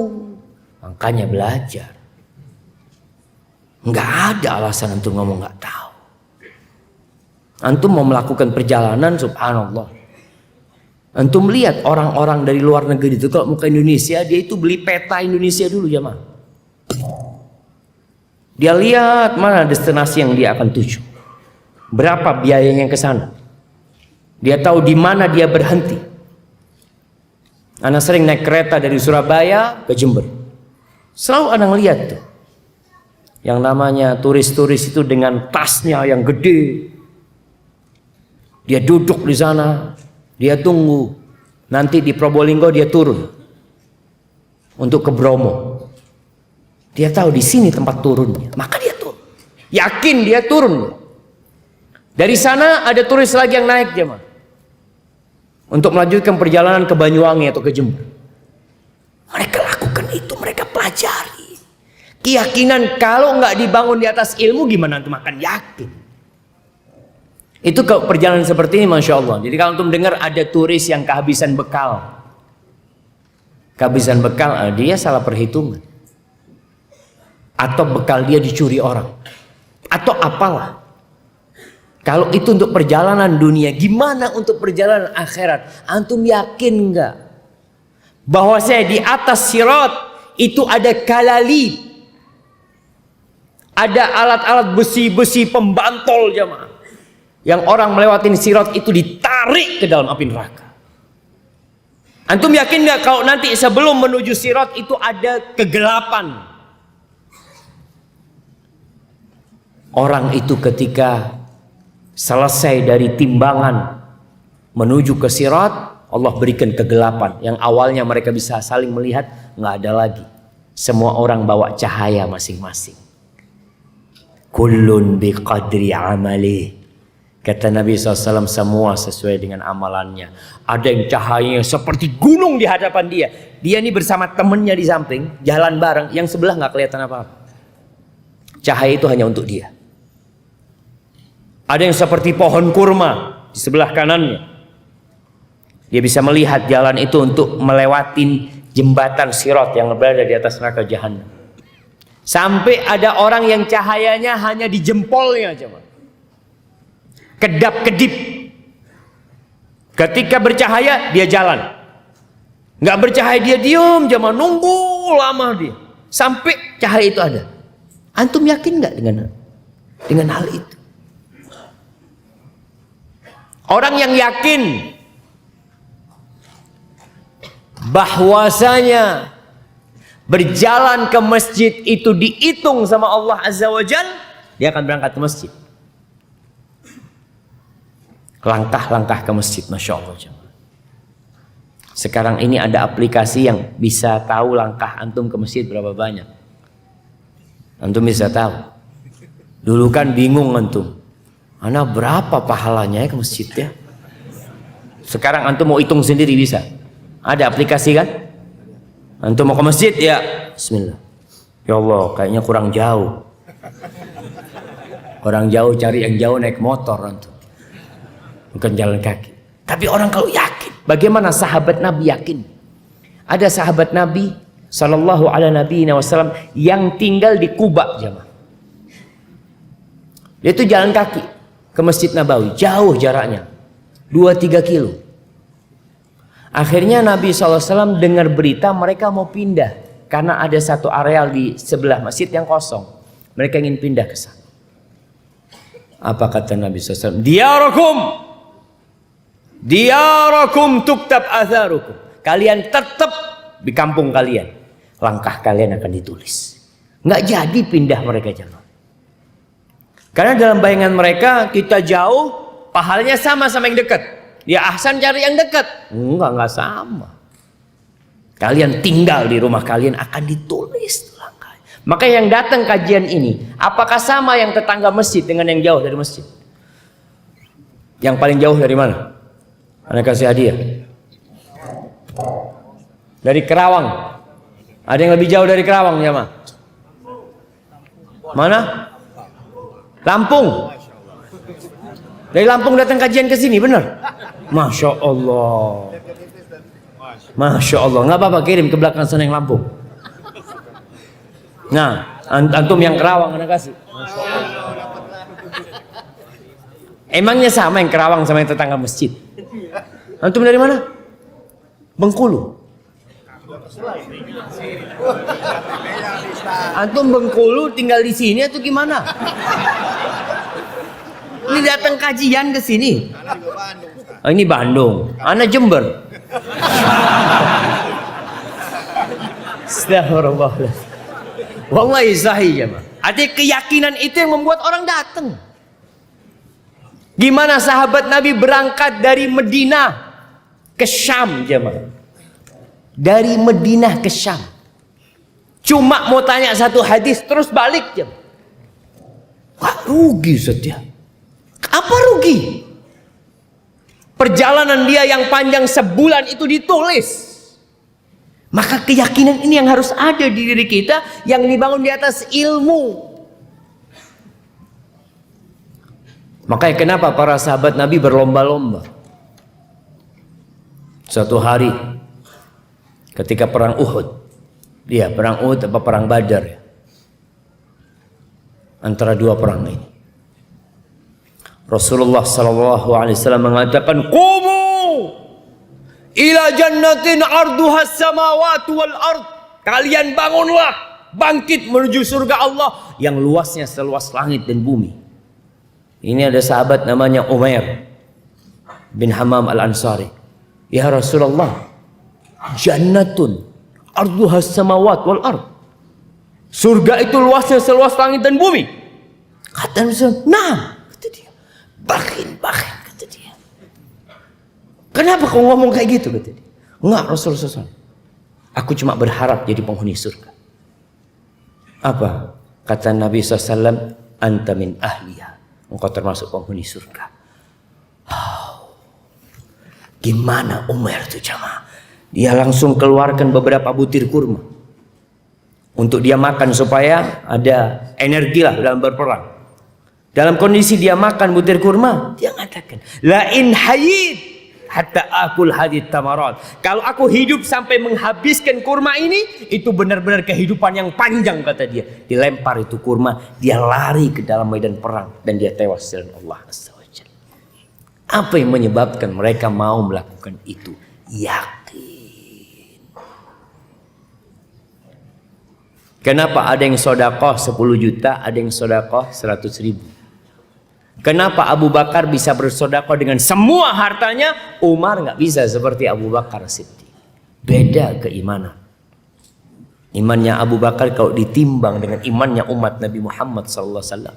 Makanya belajar. Nggak ada alasan antum ngomong nggak tahu. Antum mau melakukan perjalanan, subhanallah. Antum lihat orang-orang dari luar negeri itu kalau mau ke Indonesia, dia itu beli peta Indonesia dulu jamaah. Dia lihat mana destinasi yang dia akan tuju, berapa biayanya ke sana. Dia tahu di mana dia berhenti. Anak sering naik kereta dari Surabaya ke Jember. Selalu anak lihat tuh, yang namanya turis-turis itu dengan tasnya yang gede. Dia duduk di sana. Dia tunggu, nanti di Probolinggo dia turun untuk ke Bromo. Dia tahu di sini tempat turunnya, maka dia turun. Yakin dia turun. Dari sana ada turis lagi yang naik jemaah untuk melanjutkan perjalanan ke Banyuwangi atau ke Jember. Mereka lakukan itu, mereka pelajari. Keyakinan kalau nggak dibangun di atas ilmu, gimana antum akan yakin? Itu ke perjalanan seperti ini, masya Allah. Jadi kalau antum dengar ada turis yang kehabisan bekal, dia salah perhitungan, atau bekal dia dicuri orang, atau apalah. Kalau itu untuk perjalanan dunia, gimana untuk perjalanan akhirat? Antum yakin nggak bahwa saya di atas sirat itu ada kalali, ada alat-alat besi-besi pembantol jamaah, yang orang melewati sirat itu ditarik ke dalam api neraka. Antum yakin nggak kalau nanti sebelum menuju sirat itu ada kegelapan? Orang itu ketika selesai dari timbangan menuju ke sirat, Allah berikan kegelapan. Yang awalnya mereka bisa saling melihat, nggak ada lagi. Semua orang bawa cahaya masing-masing. Kullun biqadri amali. Kata Nabi SAW, semua sesuai dengan amalannya. Ada yang cahayanya seperti gunung di hadapan dia. Dia ini bersama temennya di samping, jalan bareng, yang sebelah nggak kelihatan apa-apa. Cahaya itu hanya untuk dia. Ada yang seperti pohon kurma di sebelah kanannya. Dia bisa melihat jalan itu untuk melewati jembatan sirat yang berada di atas neraka jahanam. Sampai ada orang yang cahayanya hanya di jempolnya aja, kedap-kedip. Ketika bercahaya dia jalan, nggak bercahaya dia diam, jangan nunggu lama dia sampai cahaya itu ada. Antum yakin nggak dengan hal itu? Orang yang yakin bahwasanya berjalan ke masjid itu dihitung sama Allah Azza wa Jalla, dia akan berangkat ke masjid. Langkah-langkah ke masjid, masya Allah. Sekarang ini ada aplikasi yang bisa tahu langkah antum ke masjid berapa banyak. Antum bisa tahu. Dulu kan bingung antum, ana berapa pahalanya ke masjid ya? Sekarang antum mau hitung sendiri bisa. Ada aplikasi kan? Antum mau ke masjid ya, bismillah. Ya Allah, kayaknya kurang jauh. Kurang jauh, cari yang jauh naik motor antum. Bukan jalan kaki. Tapi orang kalau yakin, bagaimana sahabat Nabi yakin? Ada sahabat Nabi sallallahu alaihi wasallam yang tinggal di Kuba, jemaah. Dia itu jalan kaki ke Masjid Nabawi, jauh jaraknya, 2-3 kilo. Akhirnya Nabi SAW dengar berita mereka mau pindah karena ada satu areal di sebelah masjid yang kosong. Mereka ingin pindah ke sana. Apa kata Nabi SAW? Diyarakum tuktab atharukum. Kalian tetap di kampung kalian. Langkah kalian akan ditulis. Nggak jadi pindah mereka jemaah. Karena dalam bayangan mereka kita jauh, pahalanya sama yang dekat. Ya ahsan cari yang dekat. Enggak sama. Kalian tinggal di rumah kalian akan ditulis langkahnya. Maka yang datang kajian ini, apakah sama yang tetangga masjid dengan yang jauh dari masjid? Yang paling jauh dari mana? Anda kasih hadiah. Dari Kerawang. Ada yang lebih jauh dari Kerawang ya, Ma? Mana? Lampung. Dari Lampung datang kajian ke sini, benar? Masya Allah. Masya Allah. Nggak apa-apa, kirim ke belakang sana yang Lampung. Nah, antum yang Kerawang Anda kasih. Emangnya sama yang Kerawang sama yang tetangga masjid? Antum dari mana? Bengkulu. Antum Bengkulu tinggal di sini atau gimana? Ini datang kajian ke sini. Oh, ini Bandung. Ana Jember. Astagfirullah. Wallahi sahih jemaah. Artinya keyakinan itu yang membuat orang datang. Gimana sahabat Nabi berangkat dari Madinah ke Syam jemaah. Dari Madinah ke Syam. Cuma mau tanya satu hadis terus balik jemaah. Wah, rugi setia. Apa rugi? Perjalanan dia yang panjang sebulan itu ditulis. Maka keyakinan ini yang harus ada di diri kita, yang dibangun di atas ilmu. Makanya kenapa para sahabat Nabi berlomba-lomba? Suatu hari ketika perang Uhud. Iya, perang Uhud apa perang Badar ya? Antara dua perang ini. Rasulullah SAW mengatakan, "Qumu ila jannatin arduha samawati wal ard." Kalian bangunlah, bangkit menuju surga Allah yang luasnya seluas langit dan bumi. Ini ada sahabat namanya Umair bin Hammam al-Ansari. Ya Rasulullah, jannatun arduha samawati wal ard. Surga itu luasnya seluas langit dan bumi. Kata Rasulullah, "Nah," kata dia. Bakin, kata dia. Kenapa kau ngomong kayak gitu, kata dia. Enggak, Rasulullah. Aku cuma berharap jadi penghuni surga. Apa? Kata Nabi SAW, "Anta min ahliya." Engkau termasuk penghuni surga. Oh. Gimana Umar itu jamaah? Dia langsung keluarkan beberapa butir kurma. Untuk dia makan supaya ada energi lah dalam berperang. Dalam kondisi dia makan butir kurma, dia mengatakan, "La in hayyid hatta akul hadit tamarat." Kalau aku hidup sampai menghabiskan kurma ini, itu benar-benar kehidupan yang panjang, kata dia. Dilempar itu kurma, dia lari ke dalam medan perang dan dia tewas di jalan Allah Azza wa Jalla. Apa yang menyebabkan mereka mau melakukan itu? Yakin. Kenapa ada yang sedekah 10 juta, ada yang sedekah 100 ribu? Kenapa Abu Bakar bisa bersedekah dengan semua hartanya, Umar nggak bisa seperti Abu Bakar Siddiq? Beda keimanan. Imannya Abu Bakar kalau ditimbang dengan imannya umat Nabi Muhammad SAW,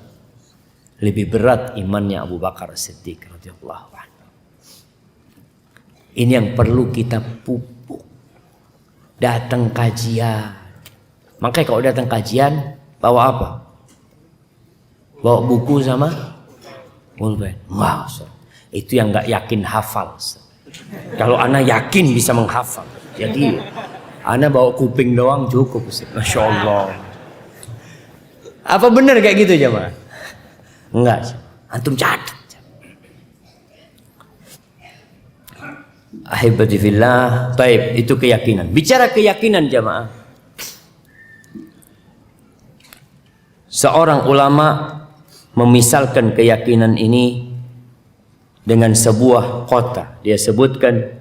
lebih berat imannya Abu Bakar Siddiq radhiyallahu anhu. Ini yang perlu kita pupuk. Datang kajian. Makanya kalau datang kajian, bawa apa? Bawa buku sama pulpen. Wow, itu yang nggak yakin hafal. Kalau anak yakin bisa menghafal. Jadi anak bawa kuping doang cukup. Masya Allah. Apa benar kayak gitu jemaah? Enggak. Antum catat. Ahibati fillah. Taib, itu keyakinan. Bicara keyakinan jemaah. Seorang ulama memisalkan keyakinan ini dengan sebuah kota. Dia sebutkan,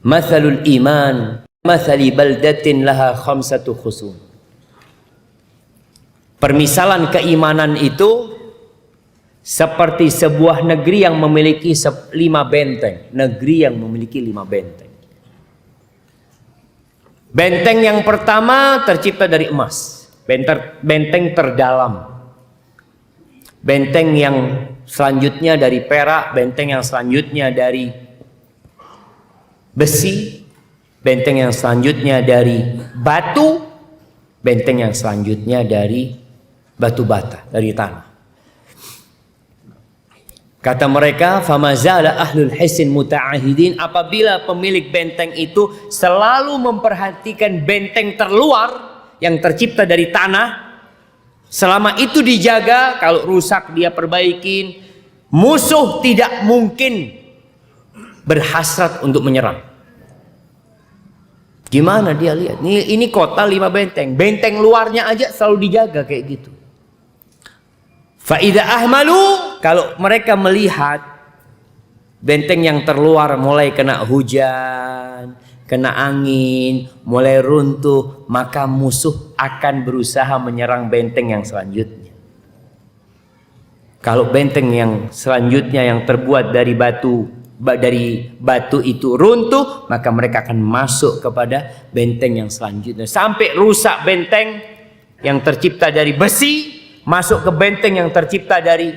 "Mathalul iman mathali baldatin laha khamsatu khusum." Permisalan keimanan itu seperti sebuah negeri yang memiliki 5 benteng. Negeri yang memiliki 5 benteng. Benteng yang pertama tercipta dari emas. Benteng terdalam. Benteng yang selanjutnya dari perak, benteng yang selanjutnya dari besi, benteng yang selanjutnya dari batu, benteng yang selanjutnya dari batu bata, dari tanah. Kata mereka, "Famazala ahlul hisin muta'ahidin." Apabila pemilik benteng itu selalu memperhatikan benteng terluar yang tercipta dari tanah, selama itu dijaga, kalau rusak dia perbaikin, musuh tidak mungkin berhasrat untuk menyerang. Gimana dia lihat? Ini kota 5 benteng. Benteng luarnya aja selalu dijaga kayak gitu. Fa'idha ahmalu, kalau mereka melihat benteng yang terluar mulai kena hujan, kena angin, mulai runtuh, maka musuh akan berusaha menyerang benteng yang selanjutnya. Kalau benteng yang selanjutnya yang terbuat dari batu itu runtuh, maka mereka akan masuk kepada benteng yang selanjutnya sampai rusak benteng yang tercipta dari besi, masuk ke benteng yang tercipta dari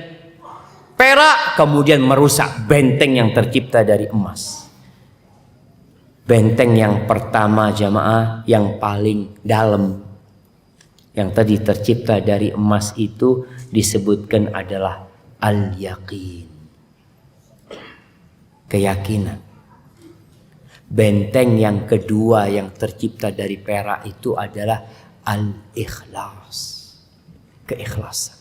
perak, kemudian merusak benteng yang tercipta dari emas. Benteng yang pertama jamaah, yang paling dalam, yang tadi tercipta dari emas itu disebutkan adalah al-yaqin, keyakinan. Benteng yang kedua yang tercipta dari perak itu adalah al-ikhlas, keikhlasan.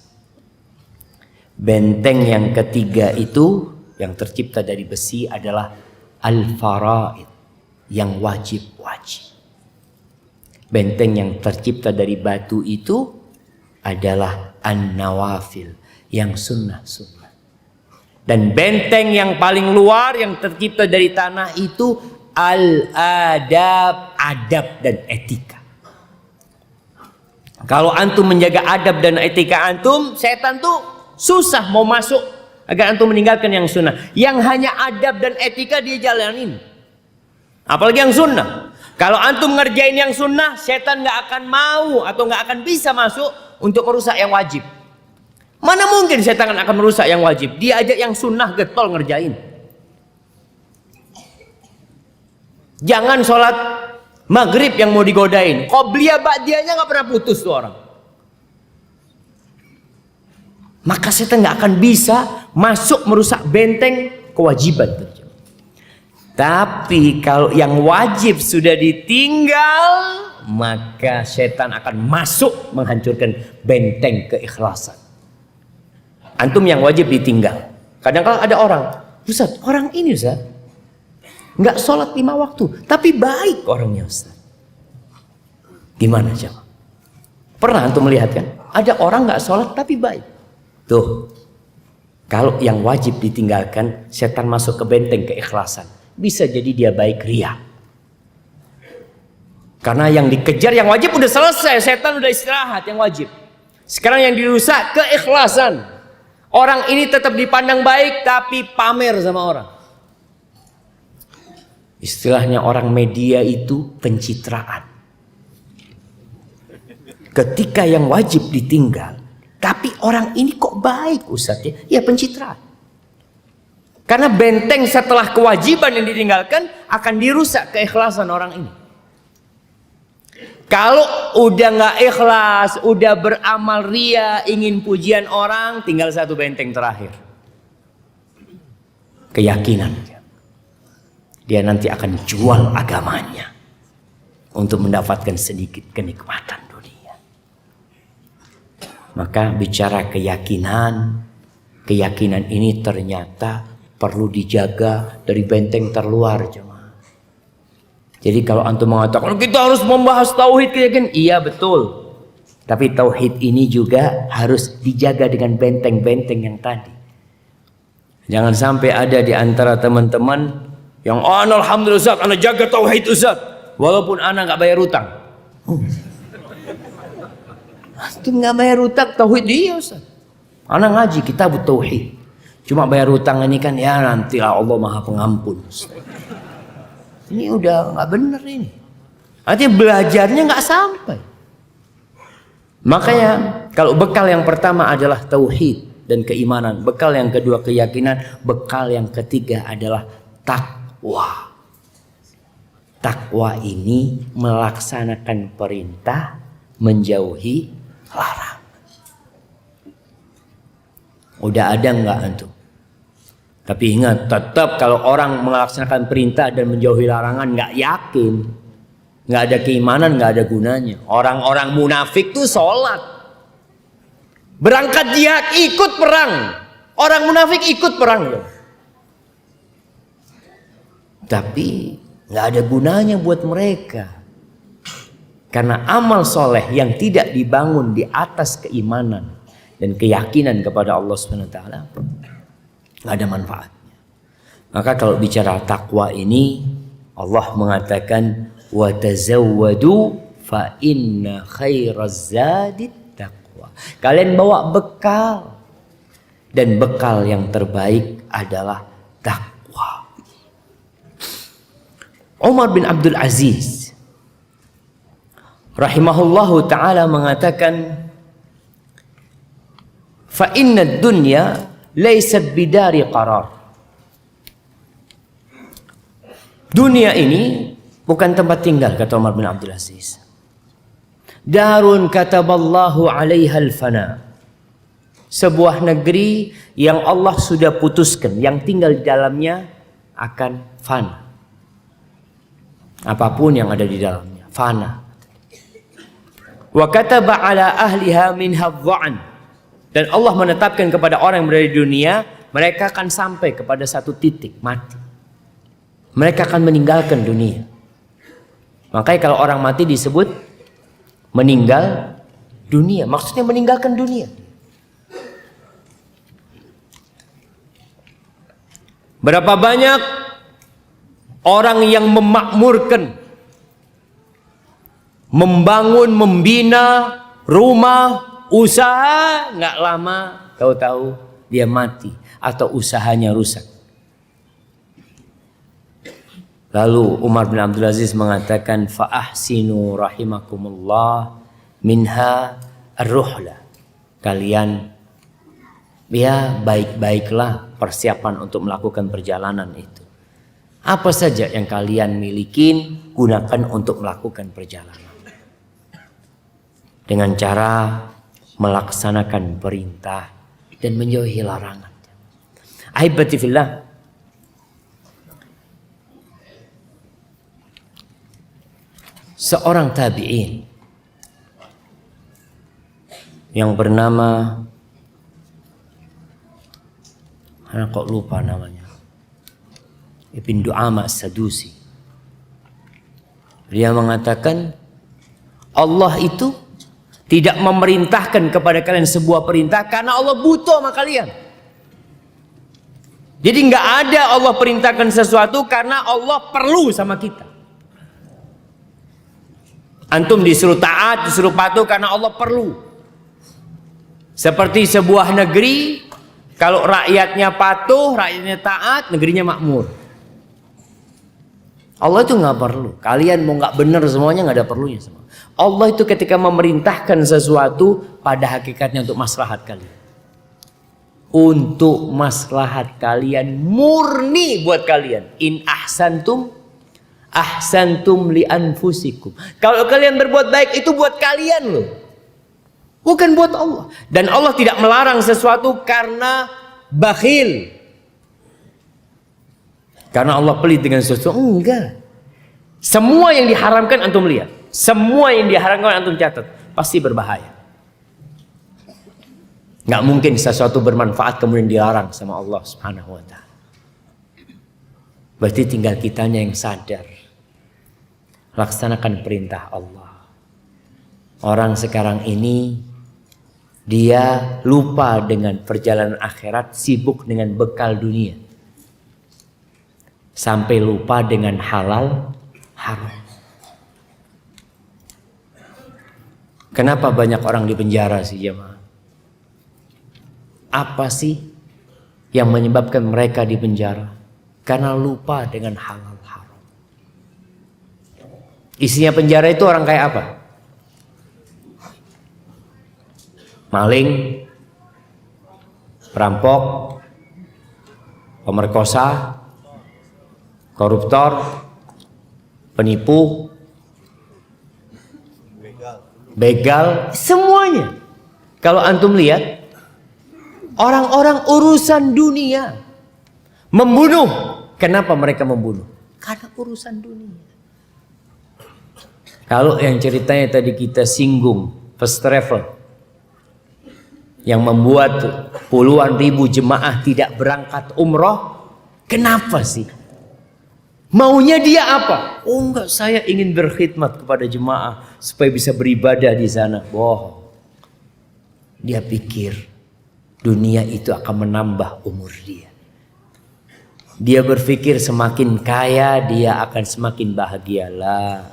Benteng yang ketiga itu yang tercipta dari besi adalah al-faraid, yang wajib-wajib. Benteng yang tercipta dari batu itu adalah an-nawafil, yang sunnah-sunnah. Dan benteng yang paling luar yang tercipta dari tanah itu al-adab, adab dan etika. Kalau antum menjaga adab dan etika antum, setan tuh susah mau masuk agar antum meninggalkan yang sunnah. Yang hanya adab dan etika dia jalanin, apalagi yang sunnah. Kalau antum ngerjain yang sunnah, setan nggak akan mau atau nggak akan bisa masuk untuk merusak yang wajib. Mana mungkin setan akan merusak yang wajib? Dia aja yang sunnah getol ngerjain. Jangan sholat maghrib yang mau digodain, qobliyah ba'diyahnya nggak pernah putus tuh orang. Maka setan nggak akan bisa masuk merusak benteng kewajiban. Tapi kalau yang wajib sudah ditinggal, maka setan akan masuk menghancurkan benteng keikhlasan. Antum yang wajib ditinggal. Kadang-kadang ada orang, Ustaz, orang ini Ustaz nggak sholat 5 waktu, tapi baik orangnya Ustaz. Gimana coba? Pernah antum melihat kan? Ada orang nggak sholat tapi baik. Tuh, kalau yang wajib ditinggalkan, setan masuk ke benteng keikhlasan. Bisa jadi dia baik ria. Karena yang dikejar yang wajib udah selesai, setan udah istirahat yang wajib. Sekarang yang dirusak keikhlasan. Orang ini tetap dipandang baik tapi pamer sama orang. Istilahnya orang media itu pencitraan. Ketika yang wajib ditinggal, tapi orang ini kok baik Ustaz ya? Ya pencitraan. Karena benteng setelah kewajiban yang ditinggalkan akan dirusak keikhlasan orang ini. Kalau udah nggak ikhlas, udah beramal ria, ingin pujian orang, tinggal satu benteng terakhir. Keyakinan. Dia nanti akan jual agamanya untuk mendapatkan sedikit kenikmatan dunia. Maka bicara keyakinan, keyakinan ini ternyata perlu dijaga dari benteng terluar jemaah. Jadi kalau antum mengatakan kita harus membahas tauhid keyakinan, iya betul. Tapi tauhid ini juga harus dijaga dengan benteng-benteng yang tadi. Jangan sampai ada di antara teman-teman yang alhamdulillah Ustaz, ana jaga tauhid Ustaz, walaupun ana nggak bayar utang. Antum nggak bayar utang, tauhid dia Ustaz. Ana ngaji kitab tauhid. Cuma bayar utang ini kan ya nantilah Allah Maha Pengampun. Ini udah nggak bener ini. Artinya belajarnya nggak sampai. Makanya kalau bekal yang pertama adalah tauhid dan keimanan, bekal yang kedua keyakinan, bekal yang ketiga adalah takwa. Takwa ini melaksanakan perintah, menjauhi larangan. Udah ada nggak antum? Tapi ingat, tetap kalau orang melaksanakan perintah dan menjauhi larangan nggak yakin, nggak ada keimanan, nggak ada gunanya. Orang-orang munafik tuh sholat, berangkat jihad, ikut perang. Orang munafik ikut perang, tapi nggak ada gunanya buat mereka. Karena amal soleh yang tidak dibangun di atas keimanan dan keyakinan kepada Allah SWT nggak ada manfaatnya. Maka kalau bicara takwa ini, Allah mengatakan wa tazawwadu fa inna khairaz zadit taqwa. Kalian bawa bekal, dan bekal yang terbaik adalah takwa. Umar bin Abdul Aziz rahimahullahu taala mengatakan, fa inna dunya laysat bidari qarar. Dunia ini bukan tempat tinggal, kata Umar bin Abdul Aziz. Darun kataballahu 'alaiha al-fana. Sebuah negeri yang Allah sudah putuskan, yang tinggal di dalamnya akan fana. Apapun yang ada di dalamnya fana. Wa kataba 'ala ahliha minha dha'an. Dan Allah menetapkan kepada orang yang berada di dunia, mereka akan sampai kepada satu titik mati. Mereka akan meninggalkan dunia. Makanya kalau orang mati disebut meninggal dunia. Maksudnya meninggalkan dunia. Berapa banyak orang yang memakmurkan, membangun, membina rumah, usaha, nggak lama tahu-tahu dia mati atau usahanya rusak. Lalu Umar bin Abdul Aziz mengatakan, fa ahsinu rahimakumullah minha ar-ruhla. Kalian ya baik-baiklah persiapan untuk melakukan perjalanan itu. Apa saja yang kalian milikin, gunakan untuk melakukan perjalanan. Dengan cara melaksanakan perintah dan menjauhi larangan. Ahibati fillah. Seorang tabi'in yang bernama, kok lupa namanya, Ibn Du'ama As-Sadusi. Dia mengatakan Allah itu tidak memerintahkan kepada kalian sebuah perintah karena Allah butuh sama kalian. Jadi nggak ada Allah perintahkan sesuatu karena Allah perlu sama kita. Antum disuruh taat, disuruh patuh karena Allah perlu. Seperti sebuah negeri, kalau rakyatnya patuh, rakyatnya taat, negerinya makmur. Allah itu nggak perlu. Kalian mau nggak benar semuanya, nggak ada perlunya semua. Allah itu ketika memerintahkan sesuatu pada hakikatnya untuk maslahat kalian. Untuk maslahat kalian, murni buat kalian. In ahsantum ahsantum li anfusikum. Kalau kalian berbuat baik itu buat kalian loh. Bukan buat Allah. Dan Allah tidak melarang sesuatu karena bakhil. Karena Allah pelit dengan sesuatu. Enggak. Semua yang diharamkan antum lihat. Semua yang diharamkan antum catat. Pasti berbahaya. Nggak mungkin sesuatu bermanfaat kemudian dilarang sama Allah Subhanahu wa ta'ala. Berarti tinggal kitanya yang sadar. Laksanakan perintah Allah. Orang sekarang ini dia lupa dengan perjalanan akhirat, sibuk dengan bekal dunia. Sampai lupa dengan halal haram. Kenapa banyak orang di penjara sih jemaah? Apa sih yang menyebabkan mereka di penjara? Karena lupa dengan halal haram. Isinya penjara itu orang kayak apa? Maling, perampok, pemerkosa, koruptor, penipu, begal, semuanya. Kalau antum lihat, orang-orang urusan dunia, membunuh. Kenapa mereka membunuh? Karena urusan dunia. Kalau yang ceritanya tadi kita singgung, first travel, yang membuat puluhan ribu jemaah tidak berangkat umroh, kenapa sih? Maunya dia apa? Oh enggak, saya ingin berkhidmat kepada jemaah supaya bisa beribadah di sana. Bohong. Dia pikir dunia itu akan menambah umur dia. Dia berpikir semakin kaya dia akan semakin bahagialah.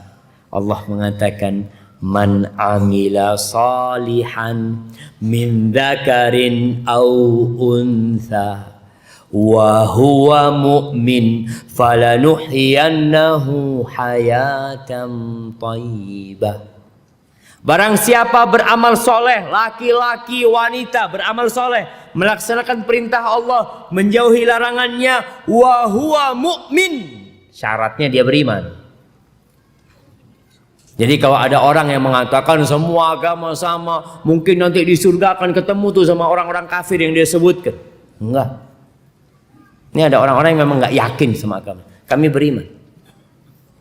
Allah mengatakan man amila salihan min dzakarin aw untha wa huwa mu'min falanuhyiyannahu hayatan thayyibah. Barang siapa beramal soleh, laki-laki, wanita beramal soleh, melaksanakan perintah Allah, menjauhi larangannya, wa huwa mu'min. Syaratnya dia beriman. Jadi kalau ada orang yang mengatakan semua agama sama, mungkin nanti di surga akan ketemu tuh sama orang-orang kafir yang dia sebutkan. Enggak. Ini ada orang-orang yang memang nggak yakin sama agama. Kami beriman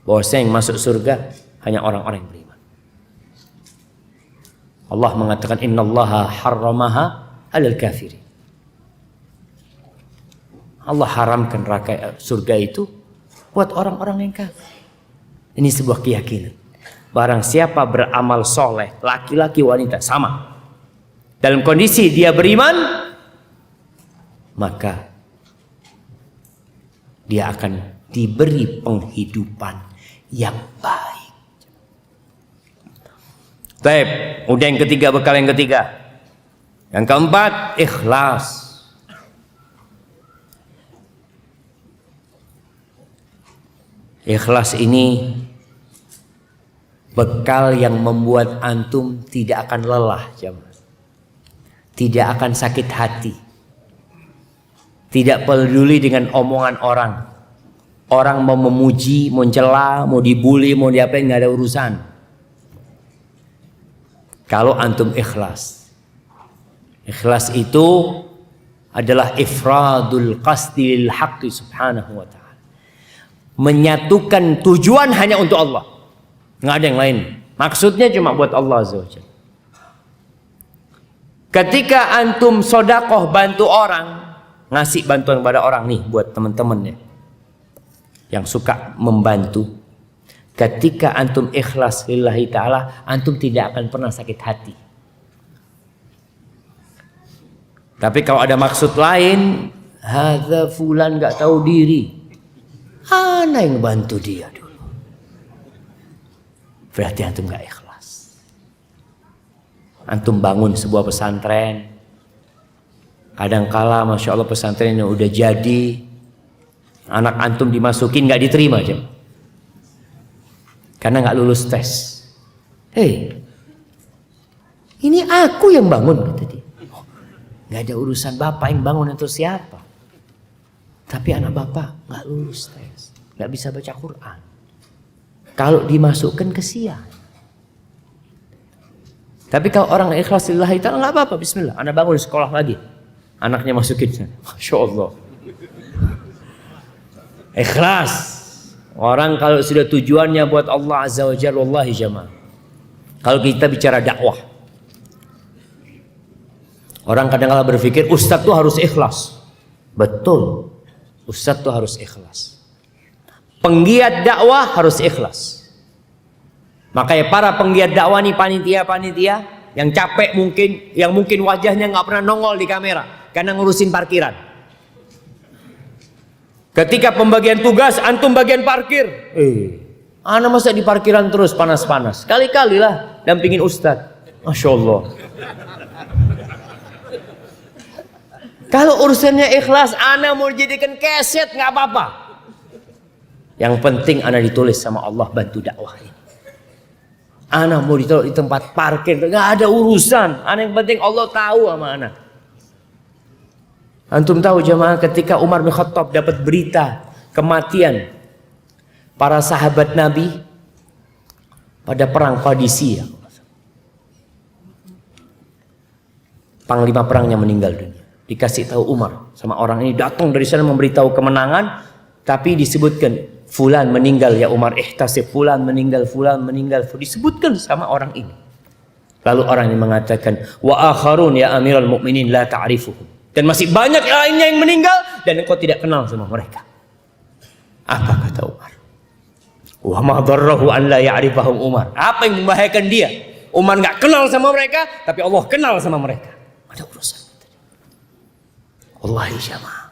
bahwasanya yang masuk surga hanya orang-orang yang beriman. Allah mengatakan innallaha harramaha 'alal kafirin. Allah haramkan surga itu buat orang-orang yang kafir. Ini sebuah keyakinan. Barang siapa beramal soleh, laki-laki wanita sama, dalam kondisi dia beriman, maka dia akan diberi penghidupan yang baik. Baik, udah yang ketiga, bekal yang ketiga. Yang keempat, ikhlas. Ikhlas ini bekal yang membuat antum tidak akan lelah, jemaah. Tidak akan sakit hati. Tidak peduli dengan omongan orang. Orang mau memuji, mau mencela, mau dibully, mau diapain, nggak ada urusan. Kalau antum ikhlas. Ikhlas itu adalah ifradul qasdi lil haqqi subhanahu wa ta'ala. Menyatukan tujuan hanya untuk Allah. Nggak ada yang lain. Maksudnya cuma buat Allah azza wa jalla. Ketika antum sodakoh bantu orang, ngasih bantuan kepada orang nih buat teman-teman ya, yang suka membantu. Ketika antum ikhlas lillahi ta'ala, antum tidak akan pernah sakit hati. Tapi kalau ada maksud lain, hadza fulan gak tahu diri, ana yang bantu dia dulu, berarti antum gak ikhlas. Antum bangun sebuah pesantren, kadangkala masya Allah pesantrennya udah jadi, anak antum dimasukin gak diterima aja karena nggak lulus tes. Hei, ini aku yang bangun, kata dia. Nggak ada urusan bapak yang bangun atau siapa. Tapi anak bapak nggak lulus tes, nggak bisa baca Quran. Kalau dimasukkan kesian. Tapi kalau orang ikhlas lillahi ta'ala, nggak apa-apa, bismillah. Anak bangun sekolah lagi, anaknya masukin, masya Allah. Ikhlas. Orang kalau sudah tujuannya buat Allah azza wa jalla, wallahi jamaah. Kalau kita bicara dakwah, orang kadang-kadang berpikir ustadz tuh harus ikhlas. Betul, ustadz tuh harus ikhlas. Penggiat dakwah harus ikhlas. Makanya para penggiat dakwah nih, panitia-panitia yang capek mungkin, yang mungkin wajahnya nggak pernah nongol di kamera karena ngurusin parkiran. Ketika pembagian tugas, antum bagian parkir. Ana masa di parkiran terus panas-panas. Kali-kali lah dampingin ustadz. Masya Allah. Kalau urusannya ikhlas, ana mau jadikan keset nggak apa-apa. Yang penting ana ditulis sama Allah bantu dakwah ini. Ana mau ditaruh di tempat parkir, nggak ada urusan. Ana yang penting Allah tahu sama ana. Antum tahu jemaah, ketika Umar bin Khattab dapat berita kematian para sahabat Nabi pada perang Qadisiyah, panglima perangnya meninggal dunia. Dikasih tahu Umar sama orang ini, datang dari sana memberitahu kemenangan, tapi disebutkan fulan meninggal ya Umar, ihtasib fulan meninggal, disebutkan sama orang ini. Lalu orang ini mengatakan, wa akharun ya Amirul Mukminin la ta'rifuhum. Dan masih banyak lainnya yang meninggal dan engkau tidak kenal sama mereka. Apa kata Umar? Wa ma dharrahu an la ya'rifahum Umar. Apa yang membahayakan dia? Umar nggak kenal sama mereka, tapi Allah kenal sama mereka. Ada urusan. Wallahi jamaah.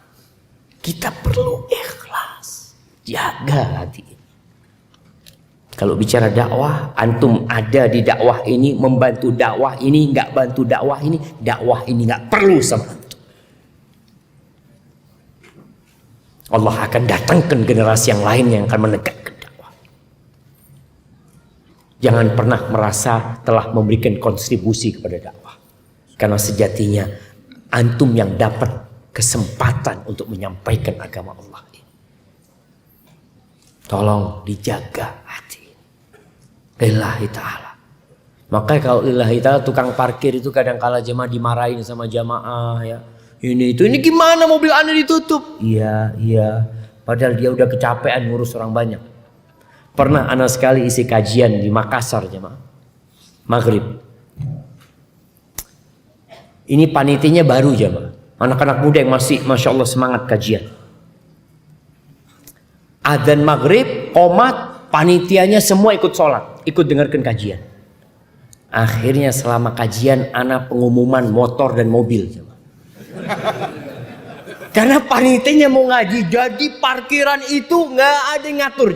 Kita perlu ikhlas. Jaga hati. Kalau bicara dakwah, antum ada di dakwah ini, membantu dakwah ini, nggak bantu dakwah ini nggak perlu sama antum. Allah akan datangkan generasi yang lain yang akan menegakkan dakwah. Jangan pernah merasa telah memberikan kontribusi kepada dakwah, karena sejatinya antum yang dapat kesempatan untuk menyampaikan agama Allah ini. Tolong dijaga hati. Lillahi ta'ala. Makanya kalau lillahi ta'ala, tukang parkir itu kadang kala jemaah dimarahin sama jamaah ya. Ini gimana mobil Anda ditutup? Iya. Padahal dia udah kecapean ngurus orang banyak. Pernah ana sekali isi kajian di Makassar jemaah. Maghrib. Ini panitinya baru jemaah. Anak-anak muda yang masih Masya Allah semangat kajian. Adzan maghrib, qomat, panitianya semua ikut sholat, ikut dengarkan kajian. Akhirnya selama kajian anak pengumuman motor dan mobil. Karena panitianya mau ngaji, jadi parkiran itu nggak ada yang ngatur.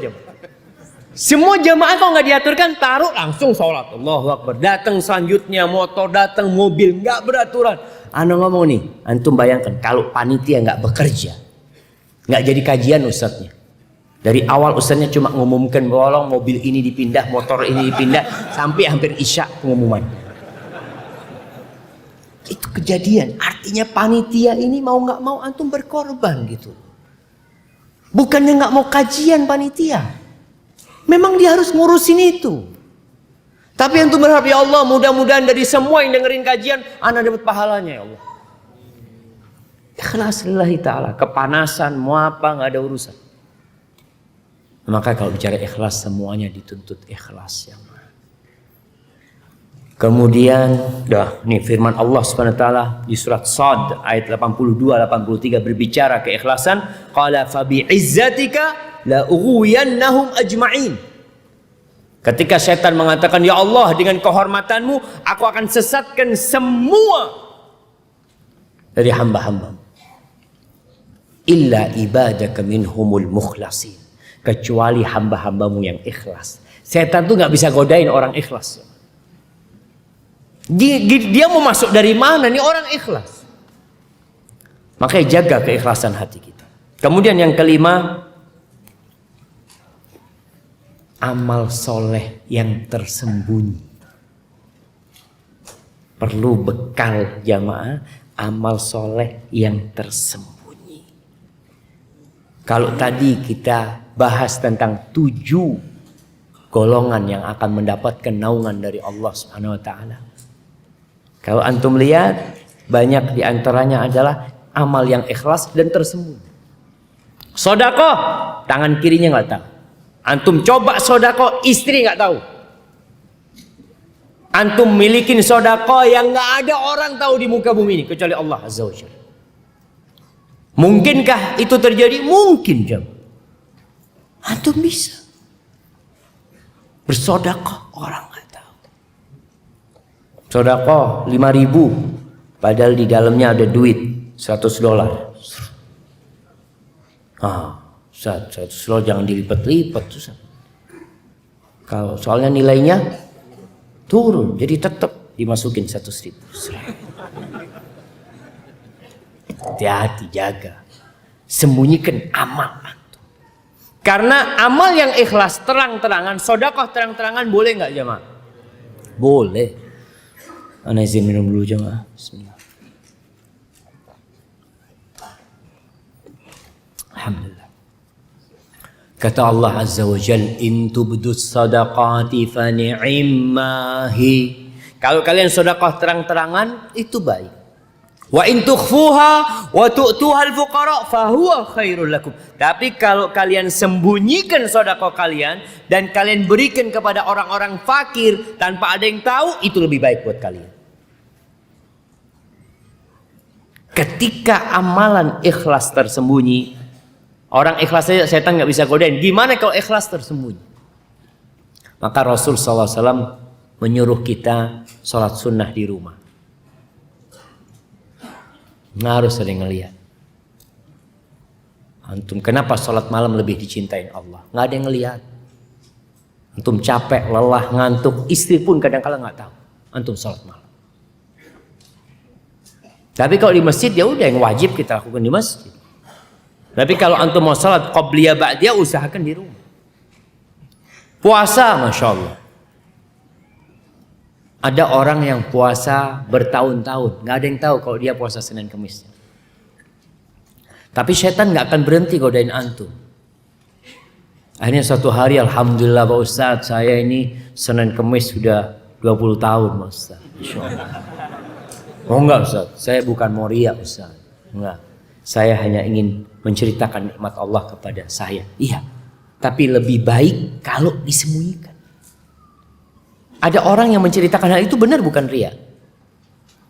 Semua jamaah kalau nggak diaturkan, taruh langsung sholat. Allahu Akbar. Datang selanjutnya motor, datang mobil, nggak beraturan. Ana ngomong nih, antum bayangkan kalau panitia nggak bekerja, nggak jadi kajian ustadznya. Dari awal ustadznya cuma ngumumkan bolong mobil ini dipindah, motor ini dipindah, sampai hampir isya pengumuman. Itu kejadian. Artinya panitia ini mau nggak mau antum berkorban gitu. Bukannya nggak mau kajian panitia, memang dia harus ngurusin itu. Tapi antum berharap ya Allah mudah-mudahan dari semua yang dengerin kajian ana dapat pahalanya ya Allah. Ikhlas lillahi ta'ala. Kepanasan mau apa nggak ada urusan. Maka kalau bicara ikhlas semuanya dituntut ikhlas ya. Kemudian nih firman Allah Subhanahu wa taala di surat Shad ayat 82 83 berbicara keikhlasan, qala fa bi izzatika la ughwiyannahum ajma'in. Ketika setan mengatakan ya Allah dengan kehormatanmu aku akan sesatkan semua dari hamba-hambamu illa ibadaka minhumul mukhlasin, kecuali hamba-hambamu yang ikhlas. Setan tuh nggak bisa godain orang ikhlas. Dia mau masuk dari mana nih orang ikhlas? Makanya jaga keikhlasan hati kita. Kemudian yang kelima, amal soleh yang tersembunyi. Perlu bekal jamaah, amal soleh yang tersembunyi. Kalau tadi kita bahas tentang 7 golongan yang akan mendapatkan naungan dari Allah Subhanahu wa taala. Kalau antum lihat, banyak diantaranya adalah amal yang ikhlas dan tersembunyi. Sedekah, tangan kirinya nggak tahu. Antum coba sedekah, istri nggak tahu. Antum milikin sedekah yang nggak ada orang tahu di muka bumi ini kecuali Allah Azza wa Jalla. Mungkinkah itu terjadi? Mungkin jam. Antum bisa bersedekah orang. Sedekah 5.000 padahal di dalamnya ada duit $100. $100 jangan dilipat-lipat susah. Kalau soalnya nilainya turun, jadi tetap dimasukin 100.000. Hati-hati, jaga. Sembunyikan amal. Karena amal yang ikhlas terang-terangan, sedekah terang-terangan boleh nggak jemaah? Boleh. Ana izin minum dulu jemaah. Bismillah. Alhamdulillah. Kata Allah Azza wa Jalla, in tubdus sadaqati fa ni'immahi. Kalau kalian sedekah terang-terangan itu baik. Wa in tukhfuha wa tu'tuha al-fuqara fa huwa khairul lakum. Tapi kalau kalian sembunyikan sedekah kalian dan kalian berikan kepada orang-orang fakir tanpa ada yang tahu, itu lebih baik buat kalian. Ketika amalan ikhlas tersembunyi, orang ikhlas saja setan nggak bisa godain. Gimana kalau ikhlas tersembunyi? Maka Rasul SAW menyuruh kita sholat sunnah di rumah. Nggak harus ada yang ngeliat. Antum kenapa sholat malam lebih dicintain Allah? Nggak ada yang ngelihat. Antum capek, lelah, ngantuk, istri pun kadang-kala nggak tahu. Antum sholat malam. Tapi kalau di masjid ya udah yang wajib kita lakukan di masjid. Tapi kalau antum mau sholat qobliyah ba'diyah usahakan di rumah. Puasa, masya Allah. Ada orang yang puasa bertahun-tahun, nggak ada yang tahu kalau dia puasa Senin Kemis. Tapi setan nggak akan berhenti godain antum. Akhirnya suatu hari, alhamdulillah Pak Ustadz, saya ini Senin Kemis sudah 20 tahun, Pak Ustadz. Insya Allah. Oh enggak Ustadz, saya bukan mau riya Ustadz. Enggak, saya hanya ingin menceritakan nikmat Allah kepada saya. Iya, tapi lebih baik kalau disembunyikan. Ada orang yang menceritakan hal itu benar bukan riya.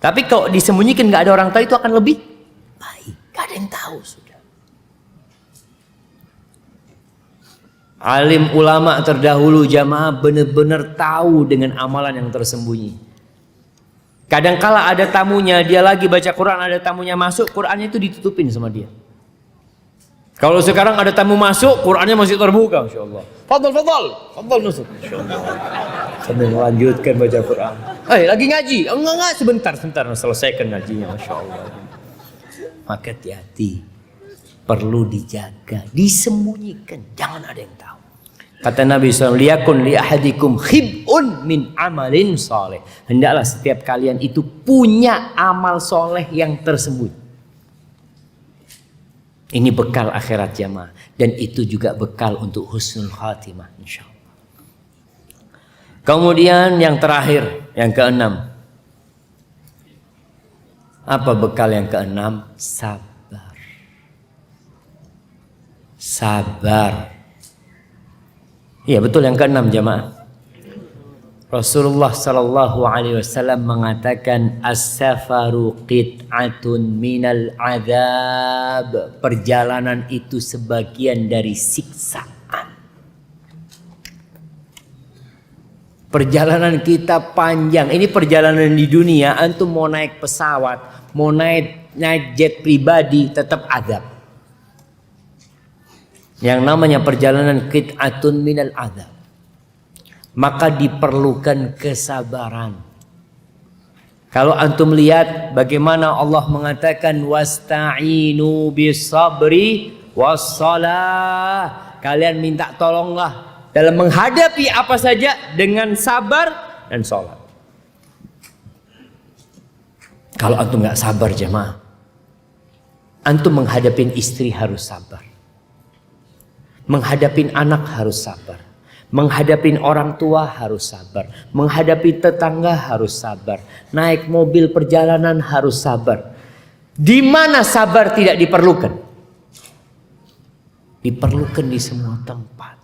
Tapi kalau disembunyikan nggak ada orang tahu itu akan lebih baik. Nggak ada yang tahu sudah. Alim ulama terdahulu jamaah benar-benar tahu dengan amalan yang tersembunyi. Kadangkala ada tamunya, dia lagi baca Quran, ada tamunya masuk, Qurannya itu ditutupin sama dia. Kalau sekarang ada tamu masuk, Qurannya masih terbuka, Masya Allah. Fadal masuk, Masya Allah. Sambil melanjutkan baca Quran. Lagi ngaji? Enggak, sebentar, selesaikan ngajinya, Masya Allah. Maka hati-hati, perlu dijaga, disembunyikan, jangan ada yang tahu. Kata Nabi SAW, liyakun li ahadikum khib'un min amalin soleh. Hendaklah setiap kalian itu punya amal soleh yang tersembunyi. Ini bekal akhirat jamaah. Dan itu juga bekal untuk husnul khatimah insyaallah. Kemudian yang terakhir, yang keenam. Apa bekal yang keenam? Sabar. Sabar. Iya betul yang keenam jamaah. Rasulullah sallallahu alaihi wasallam mengatakan as-safaru qit'atun minal azab. Perjalanan itu sebagian dari siksaan. Perjalanan kita panjang. Ini perjalanan di dunia, antum mau naik pesawat, mau naik jet pribadi tetap azab. Yang namanya perjalanan qit'atun minal azab. Maka diperlukan kesabaran. Kalau antum lihat bagaimana Allah mengatakan wasta'inu bisabri wassalah. Kalian minta tolonglah dalam menghadapi apa saja dengan sabar dan sholat. Kalau antum nggak sabar jemaah, antum menghadapi istri harus sabar, menghadapi anak harus sabar, menghadapi orang tua harus sabar, menghadapi tetangga harus sabar, naik mobil perjalanan harus sabar. Di mana sabar tidak diperlukan? Diperlukan di semua tempat.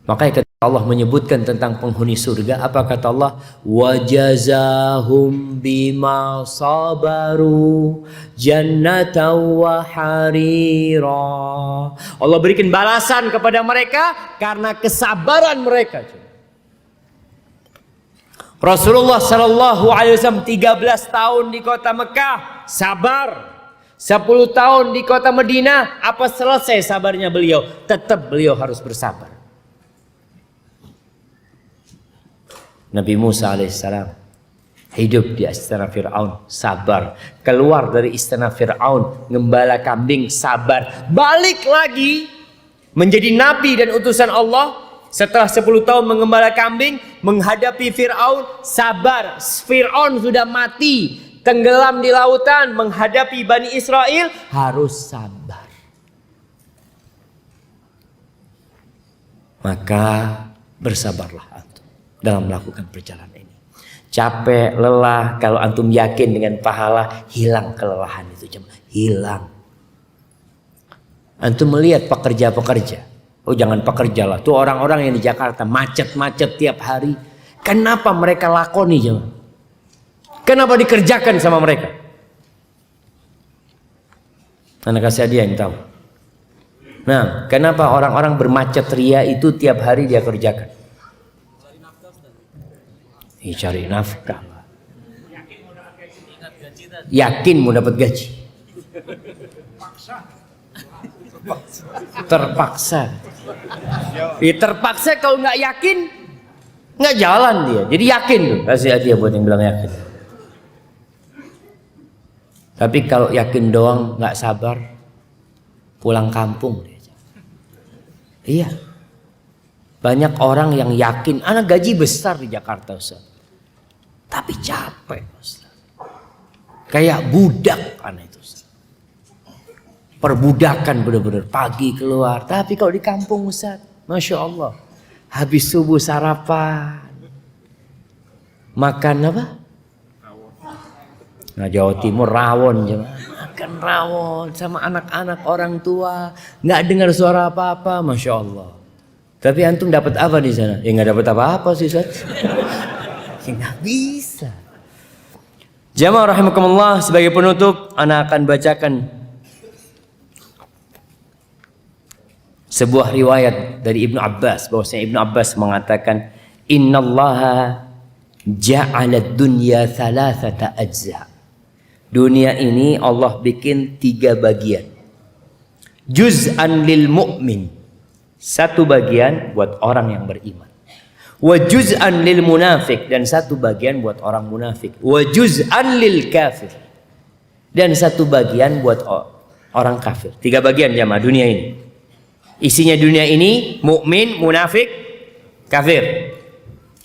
Makanya ketika Allah menyebutkan tentang penghuni surga, apa kata Allah? Wajazahum bima sabaru jannatan wa harira. Allah berikan balasan kepada mereka karena kesabaran mereka. Rasulullah sallallahu alaihi wasallam 13 tahun di kota Mekah sabar. 10 tahun di kota Madinah, apa selesai sabarnya beliau? Tetap beliau harus bersabar. Nabi Musa alaihissalam hidup di istana Fir'aun, sabar. Keluar dari istana Fir'aun, ngembala kambing, sabar. Balik lagi menjadi nabi dan utusan Allah. Setelah 10 tahun mengembala kambing, menghadapi Fir'aun, sabar. Fir'aun sudah mati, tenggelam di lautan, menghadapi Bani Israel, harus sabar. Maka bersabarlah antum dalam melakukan perjalanan ini. Capek, lelah, kalau antum yakin dengan pahala, hilang kelelahan itu, hilang. Antum melihat pekerja-pekerja, oh jangan pekerja lah, tuh orang-orang yang di Jakarta macet-macet tiap hari. Kenapa mereka lakoni jemaah? Kenapa dikerjakan sama mereka? Anak kasih dia yang tahu. Nah, kenapa orang-orang bermacet ria itu tiap hari dia kerjakan? Cari nafkah. Yakin mau dapat gaji. Terpaksa. Ya, terpaksa kalau nggak yakin nggak jalan dia. Jadi yakin tuh, kasih hadiah buat yang bilang yakin. Tapi kalau yakin doang nggak sabar, pulang kampung dia. Iya. Banyak orang yang yakin, anak gaji besar di Jakarta Ustaz. Tapi capek Ustaz. Kayak budak anak itu Ustaz. Perbudakan bener-bener, pagi keluar. Tapi kalau di kampung Ustaz, Masya Allah. Habis subuh sarapan. Makan apa? Nah, Jawa Timur rawon. Makan rawon sama anak-anak orang tua. Nggak dengar suara apa-apa, Masya Allah. Tapi antum dapat apa di sana? Ya nggak dapat apa-apa sih Ustaz. Ya nggak bisa. Jamaah rahimakumullah, sebagai penutup ana akan bacakan sebuah riwayat dari Ibnu Abbas, bahwasanya Ibnu Abbas mengatakan innallaha ja'ala ad-dunya thalathata ajza. Dunia ini Allah bikin 3 bagian. Juz'an lil mu'min, satu bagian buat orang yang beriman. Wa juz'an lil munafik, dan satu bagian buat orang munafik. Wa juz'an lil kafir, dan satu bagian buat orang kafir. 3 bagian jamaah dunia ini. Isinya dunia ini mukmin, munafik, kafir.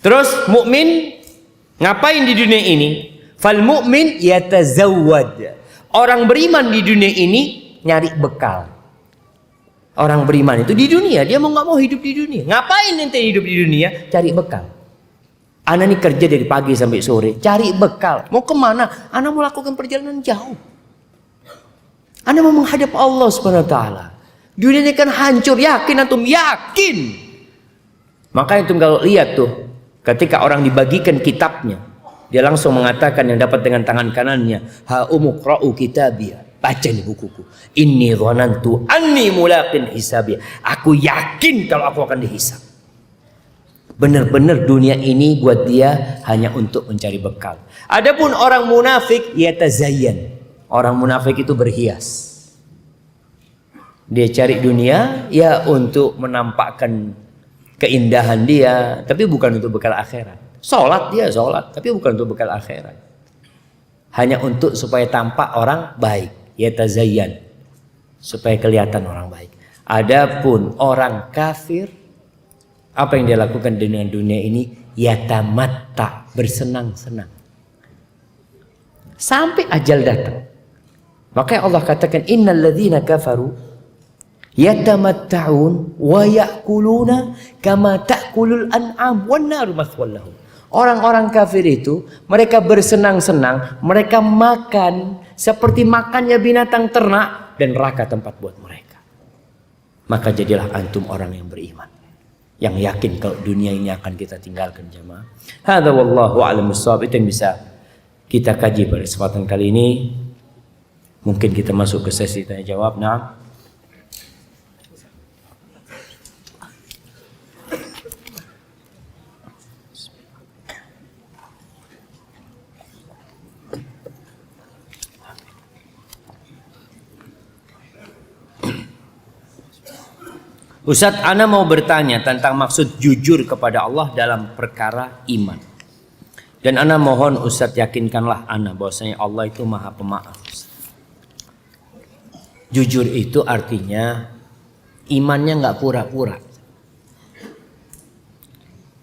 Terus mukmin ngapain di dunia ini? Fal mu'min yatazawwad. Orang beriman di dunia ini nyari bekal. Orang beriman itu di dunia, dia mau nggak mau hidup di dunia. Ngapain nanti hidup di dunia? Cari bekal. Ana nih kerja dari pagi sampai sore, cari bekal. Mau kemana? Ana mau lakukan perjalanan jauh. Ana mau menghadap Allah Subhanahu Wa Taala. Dunia ini kan hancur, yakin antum? Yakin. Makanya antum kalau lihat tuh, ketika orang dibagikan kitabnya, dia langsung mengatakan yang dapat dengan tangan kanannya, ha umuqra'u kitabiyah. Baca nih bukuku. Inni dhanantu anni mulaqin hisabi. Aku yakin kalau aku akan dihisab. Benar-benar dunia ini buat dia hanya untuk mencari bekal. Adapun orang munafik yatazayyan. Orang munafik itu berhias. Dia cari dunia ya untuk menampakkan keindahan dia, tapi bukan untuk bekal akhirat. Sholat dia sholat, tapi bukan untuk bekal akhirat. Hanya untuk supaya tampak orang baik. Yatazayyan, supaya kelihatan orang baik. Adapun orang kafir, apa yang dia lakukan dengan dunia ini? Yatamatta, bersenang-senang sampai ajal datang. Makanya Allah katakan innal ladzina kafaru yatamatta'un wa ya'kuluna kama ta'kulul an'am wan naru mathwal lahum. Orang-orang kafir itu mereka bersenang-senang, mereka makan seperti makannya binatang ternak, dan neraka tempat buat mereka. Maka jadilah antum orang yang beriman, yang yakin kalau dunia ini akan kita tinggalkan jemaah. Hadza wallahu a'lam bissawab. Itu yang bisa kita kaji pada kesempatan kali ini. Mungkin kita masuk ke sesi tanya jawab. Nah, Ustadz, ana mau bertanya tentang maksud jujur kepada Allah dalam perkara iman. Dan ana mohon Ustadz yakinkanlah ana bahwasanya Allah itu Maha Pemaaf. Jujur itu artinya imannya nggak pura-pura.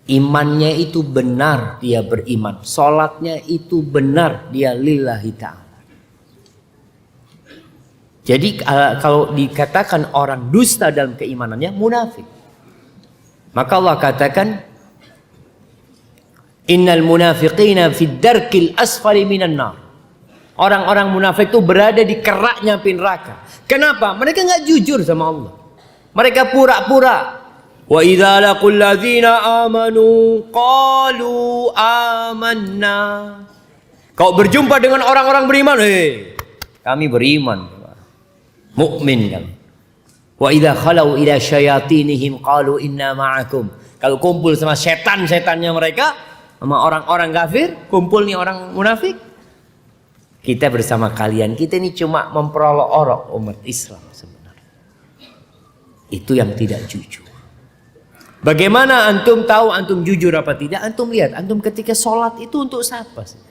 Imannya itu benar dia beriman. Sholatnya itu benar dia lillahi ta'ala. Jadi kalau dikatakan orang dusta dalam keimanannya, munafik. Maka Allah katakan innal munafiqina fid darkil asfali minan nar. Orang-orang munafik itu berada di keraknya api neraka. Kenapa? Mereka nggak jujur sama Allah. Mereka pura-pura. Wa idza laqul ladzina amanu qalu amanna. Kau berjumpa dengan orang-orang beriman, kami beriman. Mukmin kan. Wa idza khalau ila syayatinihim qalu inna ma'akum. Kalau kumpul sama setan-setannya mereka, sama orang-orang kafir, kumpul nih orang munafik, kita bersama kalian. Kita ini cuma memperolok-olok umat Islam sebenarnya. Itu yang tidak jujur. Bagaimana antum tahu antum jujur apa tidak? Antum lihat, antum ketika sholat itu untuk siapa sih?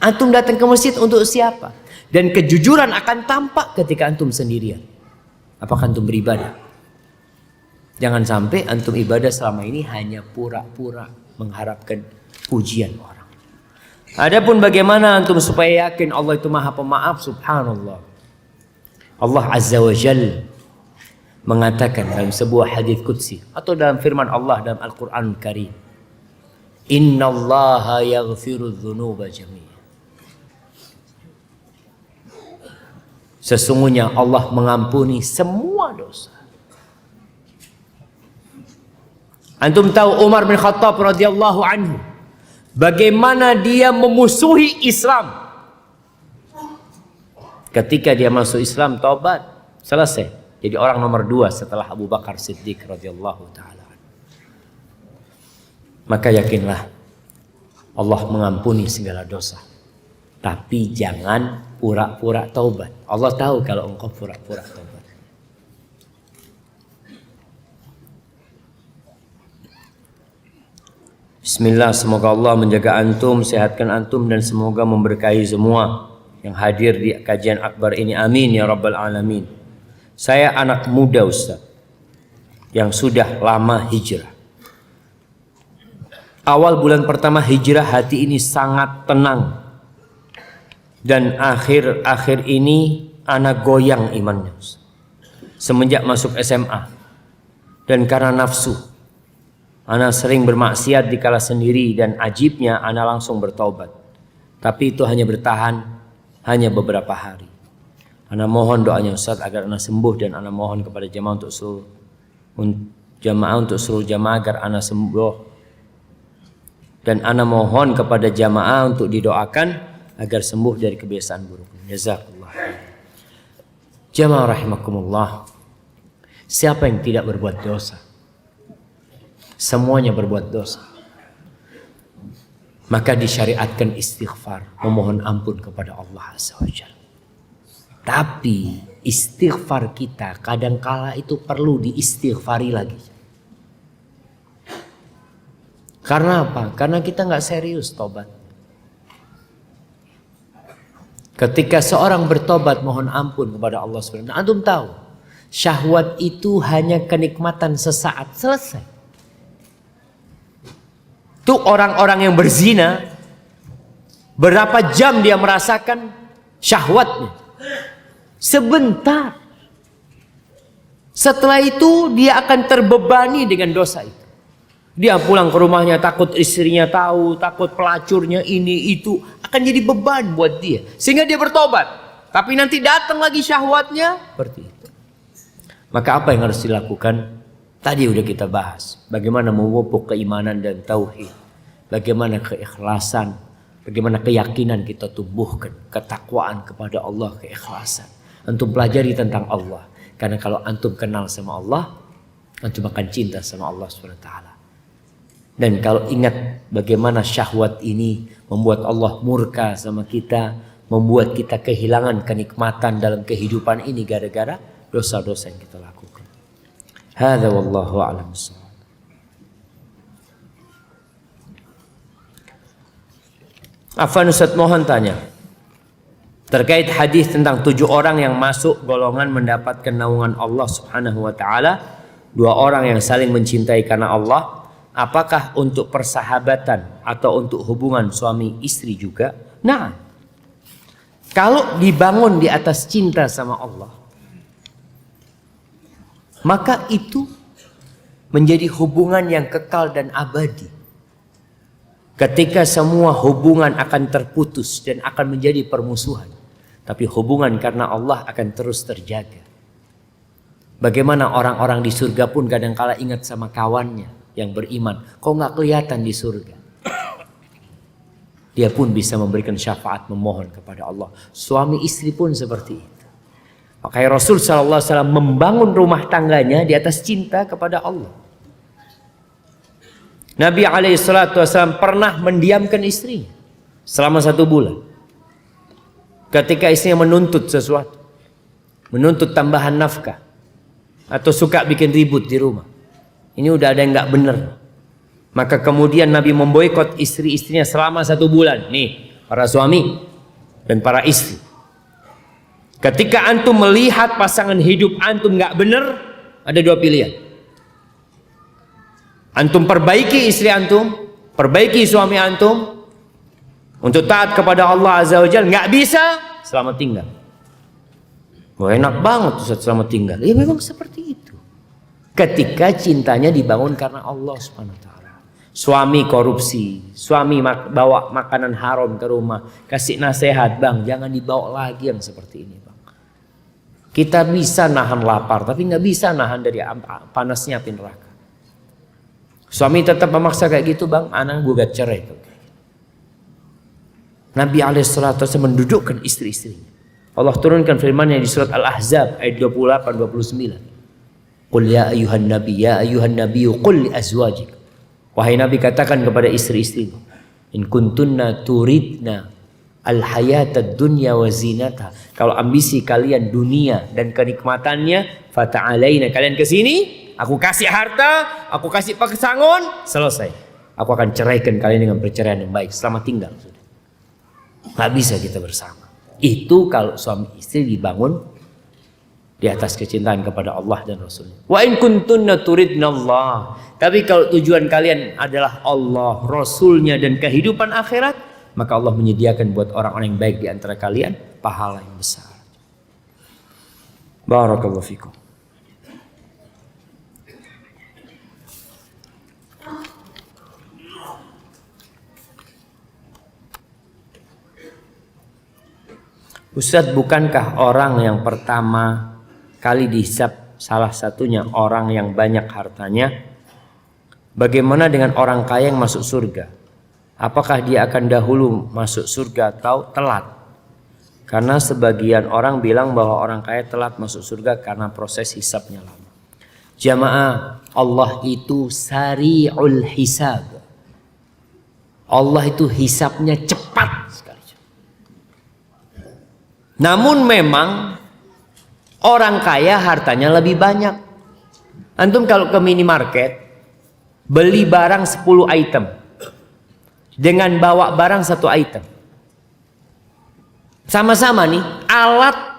Antum datang ke masjid untuk siapa? Dan kejujuran akan tampak ketika antum sendirian. Apakah antum beribadah? Jangan sampai antum ibadah selama ini hanya pura-pura mengharapkan pujian orang. Adapun bagaimana antum supaya yakin Allah itu Maha Pemaaf, subhanallah. Allah Azza wa Jalla mengatakan dalam sebuah hadis qudsi atau dalam firman Allah dalam Al-Qur'an Karim, innallaha yaghfiru dzunuba jami'a. Sesungguhnya Allah mengampuni semua dosa. Antum tahu Umar bin Khattab radhiyallahu anhu bagaimana dia memusuhi Islam. Ketika dia masuk Islam, taubat, selesai. Jadi orang nomor 2 setelah Abu Bakar Siddiq radhiyallahu taala. Maka yakinlah Allah mengampuni segala dosa. Tapi jangan pura-pura taubat. Allah tahu kalau engkau pura-pura taubat. Bismillah, semoga Allah menjaga antum, sehatkan antum, dan semoga memberkahi semua yang hadir di kajian akbar ini. Amin ya rabbal alamin. Saya anak muda Ustaz yang sudah lama hijrah. Awal bulan pertama hijrah hati ini sangat tenang. Dan akhir-akhir ini anak goyang imannya Ustaz. Semenjak masuk SMA. Dan karena nafsu, anak sering bermaksiat dikala sendiri, dan ajibnya anak langsung bertaubat. Tapi itu hanya bertahan hanya beberapa hari. Ana mohon doanya Ustaz agar ana sembuh, dan ana mohon kepada jamaah untuk seluruh jamaah agar ana sembuh, dan ana mohon kepada jamaah untuk didoakan agar sembuh dari kebiasaan buruk. Jazakallah. Jamaah rahimakumullah. Siapa yang tidak berbuat dosa? Semuanya berbuat dosa. Maka disyariatkan istighfar, memohon ampun kepada Allah Azza wa Jalla. Tapi istighfar kita kadangkala itu perlu diistighfari lagi. Karena apa? Karena kita nggak serius tobat. Ketika seorang bertobat mohon ampun kepada Allah SWT, antum tahu syahwat itu hanya kenikmatan sesaat, selesai. Tuh orang-orang yang berzina, berapa jam dia merasakan syahwatnya? Sebentar. Setelah itu dia akan terbebani dengan dosa itu. Dia pulang ke rumahnya takut istrinya tahu, takut pelacurnya ini itu, akan jadi beban buat dia. Sehingga dia bertobat. Tapi nanti datang lagi syahwatnya seperti itu. Maka apa yang harus dilakukan? Tadi udah kita bahas. Bagaimana memupuk keimanan dan tauhid. Bagaimana keikhlasan. Bagaimana keyakinan kita tumbuhkan. Ketakwaan kepada Allah, keikhlasan. Antum pelajari tentang Allah. Karena kalau antum kenal sama Allah, antum akan cinta sama Allah SWT. Dan kalau ingat bagaimana syahwat ini membuat Allah murka sama kita, membuat kita kehilangan kenikmatan dalam kehidupan ini gara-gara dosa-dosa yang kita lakukan. Hadza wallahu a'lam bissawab. Afwan Ustaz, mohon tanya terkait hadis tentang 7 orang yang masuk golongan mendapatkan naungan Allah Subhanahu wa taala, 2 orang yang saling mencintai karena Allah. Apakah untuk persahabatan atau untuk hubungan suami istri juga? Nah, kalau dibangun di atas cinta sama Allah, maka itu menjadi hubungan yang kekal dan abadi. Ketika semua hubungan akan terputus dan akan menjadi permusuhan, tapi hubungan karena Allah akan terus terjaga. Bagaimana orang-orang di surga pun kadangkala ingat sama kawannya yang beriman, kok nggak kelihatan di surga? Dia pun bisa memberikan syafaat, memohon kepada Allah. Suami istri pun seperti itu. Makanya Rasul SAW membangun rumah tangganya di atas cinta kepada Allah. Nabi SAW pernah mendiamkan istrinya selama 1 bulan. Ketika istrinya menuntut sesuatu, menuntut tambahan nafkah, atau suka bikin ribut di rumah. Ini udah ada yang nggak bener. Maka kemudian Nabi memboikot istri-istrinya selama 1 bulan. Nih, para suami dan para istri. Ketika antum melihat pasangan hidup antum nggak bener, ada 2 pilihan. Antum perbaiki istri antum, perbaiki suami antum untuk taat kepada Allah Azza wa Jalla. Nggak bisa, selamat tinggal. Wah, enak banget Ustaz selamat tinggal. Ya memang seperti itu. Ketika cintanya dibangun karena Allah Subhanahu wa taala. Suami korupsi, suami bawa makanan haram ke rumah, kasih nasihat, "Bang, jangan dibawa lagi yang seperti ini, Bang." Kita bisa nahan lapar, tapi nggak bisa nahan dari panasnya api neraka. Suami tetap memaksa kayak gitu, "Bang, anak gugat cerai." Nabi alaihissalatu mendudukkan istri-istrinya. Allah turunkan firman-Nya di surat Al-Ahzab ayat 28-29. Qul ya ayuhan nabiyyu qul li azwajik. Wahai Nabi, katakan kepada istri-istrimu, in kuntunna turidna al-hayatad dunya wa zinata. Kalau ambisi kalian dunia dan kenikmatannya, fata'alaina, kalian ke sini, aku kasih harta, aku kasih pasangan, selesai. Aku akan ceraikan kalian dengan perceraian yang baik, selamat tinggal. Nggak bisa kita bersama. Itu kalau suami istri dibangun di atas kecintaan kepada Allah dan Rasulnya. Wa in kuntunna turidna Allah. Tapi kalau tujuan kalian adalah Allah, Rasulnya dan kehidupan akhirat, maka Allah menyediakan buat orang-orang yang baik di antara kalian pahala yang besar. Barakallahu fikum. Ustadz, bukankah orang yang pertama kali dihisab salah satunya orang yang banyak hartanya? Bagaimana dengan orang kaya yang masuk surga? Apakah dia akan dahulu masuk surga atau telat? Karena sebagian orang bilang bahwa orang kaya telat masuk surga karena proses hisabnya lama. Jamaah, Allah itu sari'ul hisab. Allah itu hisabnya cepat sekali. Namun memang orang kaya hartanya lebih banyak. Antum kalau ke minimarket beli barang 10 item dengan bawa barang 1 item, sama-sama nih alat,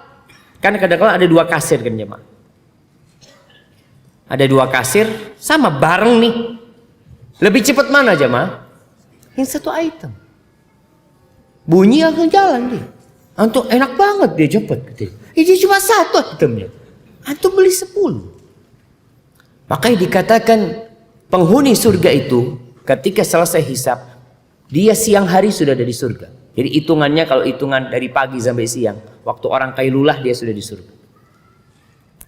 kan kadang-kadang ada 2 kasir kan jemaah, ada 2 kasir sama bareng nih, lebih cepat mana jemaah? Yang 1 item, bunyi akan jalan dia. Antum enak banget dia cepet gitu. Ini cuma 1 itemnya. Antum beli 10. Makanya dikatakan penghuni surga itu ketika selesai hisab, dia siang hari sudah ada di surga. Jadi hitungannya kalau hitungan dari pagi sampai siang, waktu orang kailulah dia sudah di surga.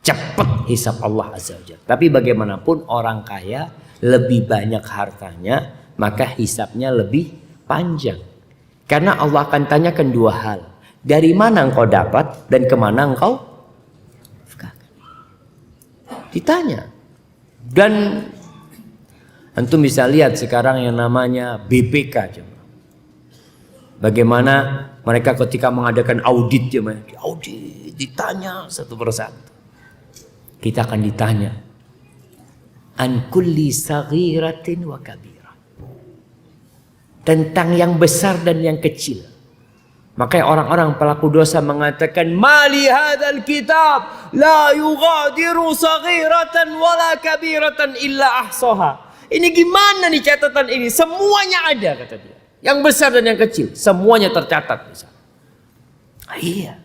Cepat hisab Allah Azza wa Jalla. Tapi bagaimanapun orang kaya lebih banyak hartanya, maka hisabnya lebih panjang. Karena Allah akan tanyakan 2 hal. Dari mana engkau dapat dan kemana engkau ditanya. Dan antum bisa lihat sekarang yang namanya BPK. Bagaimana mereka ketika mengadakan audit, audit ditanya satu persatu. Kita akan ditanya an kulli saghiratin wa kabirah, tentang yang besar dan yang kecil. Makanya orang-orang pelaku dosa mengatakan, mali hadzal kitab la yughadiru saghiratan wala kabiratan illa ahsaha. Ini gimana nih catatan ini? Semuanya ada, kata dia. Yang besar dan yang kecil, semuanya tercatat. Iya.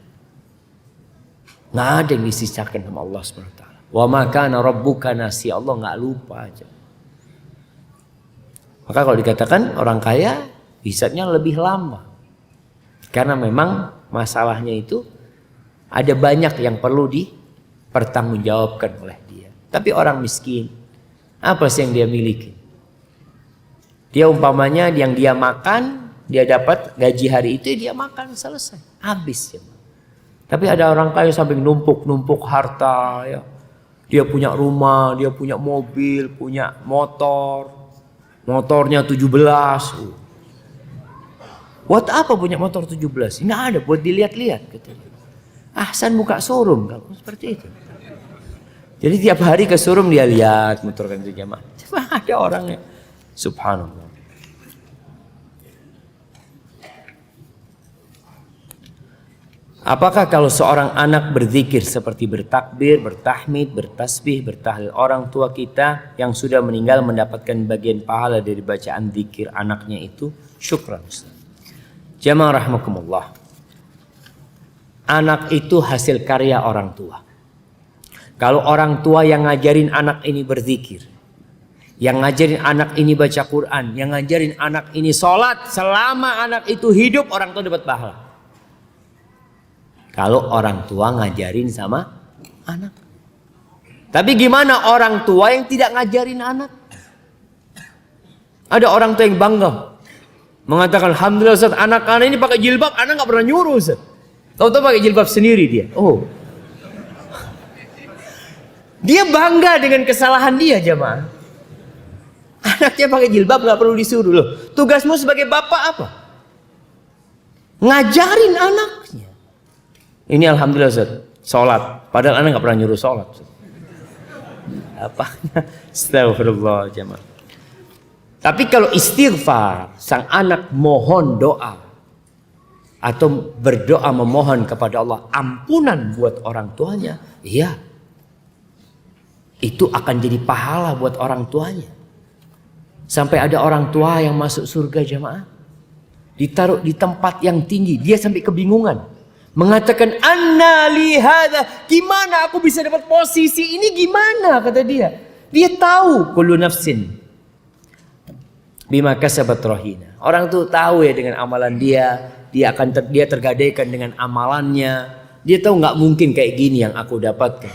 Nggak ada yang disisakan sama Allah SWT. Wa ma kana rabbuka nasiya, Allah nggak lupa aja. Maka kalau dikatakan orang kaya, hisabnya lebih lama. Karena memang masalahnya itu ada banyak yang perlu dipertanggungjawabkan oleh dia. Tapi orang miskin, apa sih yang dia miliki? Dia umpamanya yang dia makan, dia dapat gaji hari itu, dia makan selesai, habis ya. Tapi ada orang kaya sampai numpuk harta ya. Dia punya rumah, dia punya mobil, punya motor. Motornya 17. Buat apa punya motor 17? Nggak ada, buat dilihat-lihat katanya. Ahsan buka showroom kalau seperti itu. Jadi tiap hari ke showroom dia lihat motor ganti jamaah. Coba ada orangnya. Subhanallah. Apakah kalau seorang anak berzikir seperti bertakbir, bertahmid, bertasbih, bertahlil, orang tua kita yang sudah meninggal mendapatkan bagian pahala dari bacaan zikir anaknya itu? Syukran Ustaz. Jamaah rahmakumullah. Anak itu hasil karya orang tua. Kalau orang tua yang ngajarin anak ini berzikir, yang ngajarin anak ini baca Quran, yang ngajarin anak ini sholat, selama anak itu hidup, orang tua dapat pahala. Kalau orang tua ngajarin sama anak. Tapi gimana orang tua yang tidak ngajarin anak? Ada orang tua yang bangga mengatakan, alhamdulillah Ustaz, anak-anak ini pakai jilbab, anak gak pernah nyuruh Ustaz. Tahu-tahu pakai jilbab sendiri dia. Oh, dia bangga dengan kesalahan dia, jamaah. Anaknya pakai jilbab gak perlu disuruh loh. Tugasmu sebagai bapak apa? Ngajarin anaknya. Ini alhamdulillah Ustaz, sholat. Padahal anak gak pernah nyuruh sholat. Apanya? Astagfirullah jamaah. Tapi kalau istighfar, sang anak mohon doa atau berdoa memohon kepada Allah ampunan buat orang tuanya, iya, itu akan jadi pahala buat orang tuanya. Sampai ada orang tua yang masuk surga jamaah, ditaruh di tempat yang tinggi, dia sampai kebingungan. Mengatakan, anna li hadza, gimana aku bisa dapat posisi ini, gimana, kata dia. Dia tahu kullu nafsin bima kasabat rahina. Orang tuh tahu ya dengan amalan dia dia tergadaikan dengan amalannya. Dia tahu nggak mungkin kayak gini yang aku dapatkan.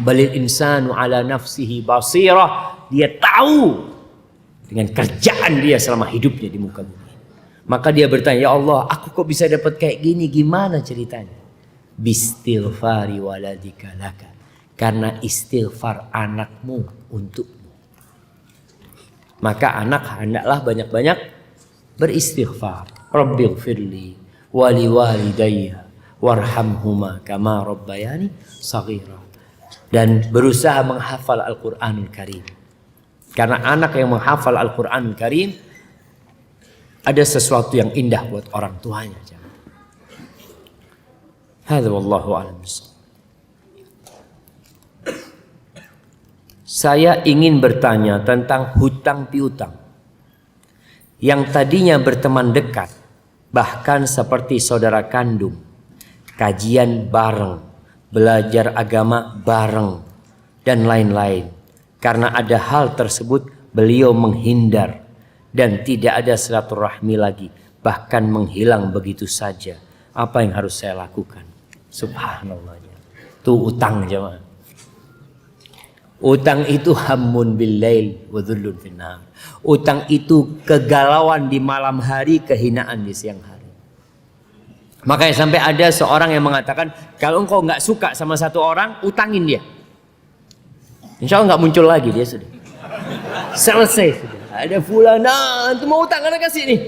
Balil insanu ala nafsihi basirah. Dia tahu dengan kerjaan dia selama hidupnya di muka bumi. Maka dia bertanya, ya Allah, aku kok bisa dapat kayak gini? Gimana ceritanya? Bistighfari waladika laka. Karena istighfar anakmu untukmu. Maka anak hendaklah banyak-banyak beristighfar. Rabbighfirli wali walidayya warhamhuma kama rabbayani shaghira. Dan berusaha menghafal Al-Qur'anul Karim. Karena anak yang menghafal Al-Qur'anul Karim ada sesuatu yang indah buat orang tuanya. Hadza wallahu a'lam. Saya ingin bertanya tentang hutang piutang yang tadinya berteman dekat, bahkan seperti saudara kandung, kajian bareng, belajar agama bareng, dan lain-lain. Karena ada hal tersebut beliau menghindar dan tidak ada silaturahmi lagi, bahkan menghilang begitu saja. Apa yang harus saya lakukan? Subhanallah. Itu utang jemaah. Utang itu hammun bil lail wa dhullun fin nahar. Utang itu kegalauan di malam hari, kehinaan di siang hari. Makanya sampai ada seorang yang mengatakan, kalau engkau nggak suka sama satu orang, utangin dia. Insya Allah nggak muncul lagi dia, sudah selesai sudah. Ada fulana, itu mau utang, karena kasih nih.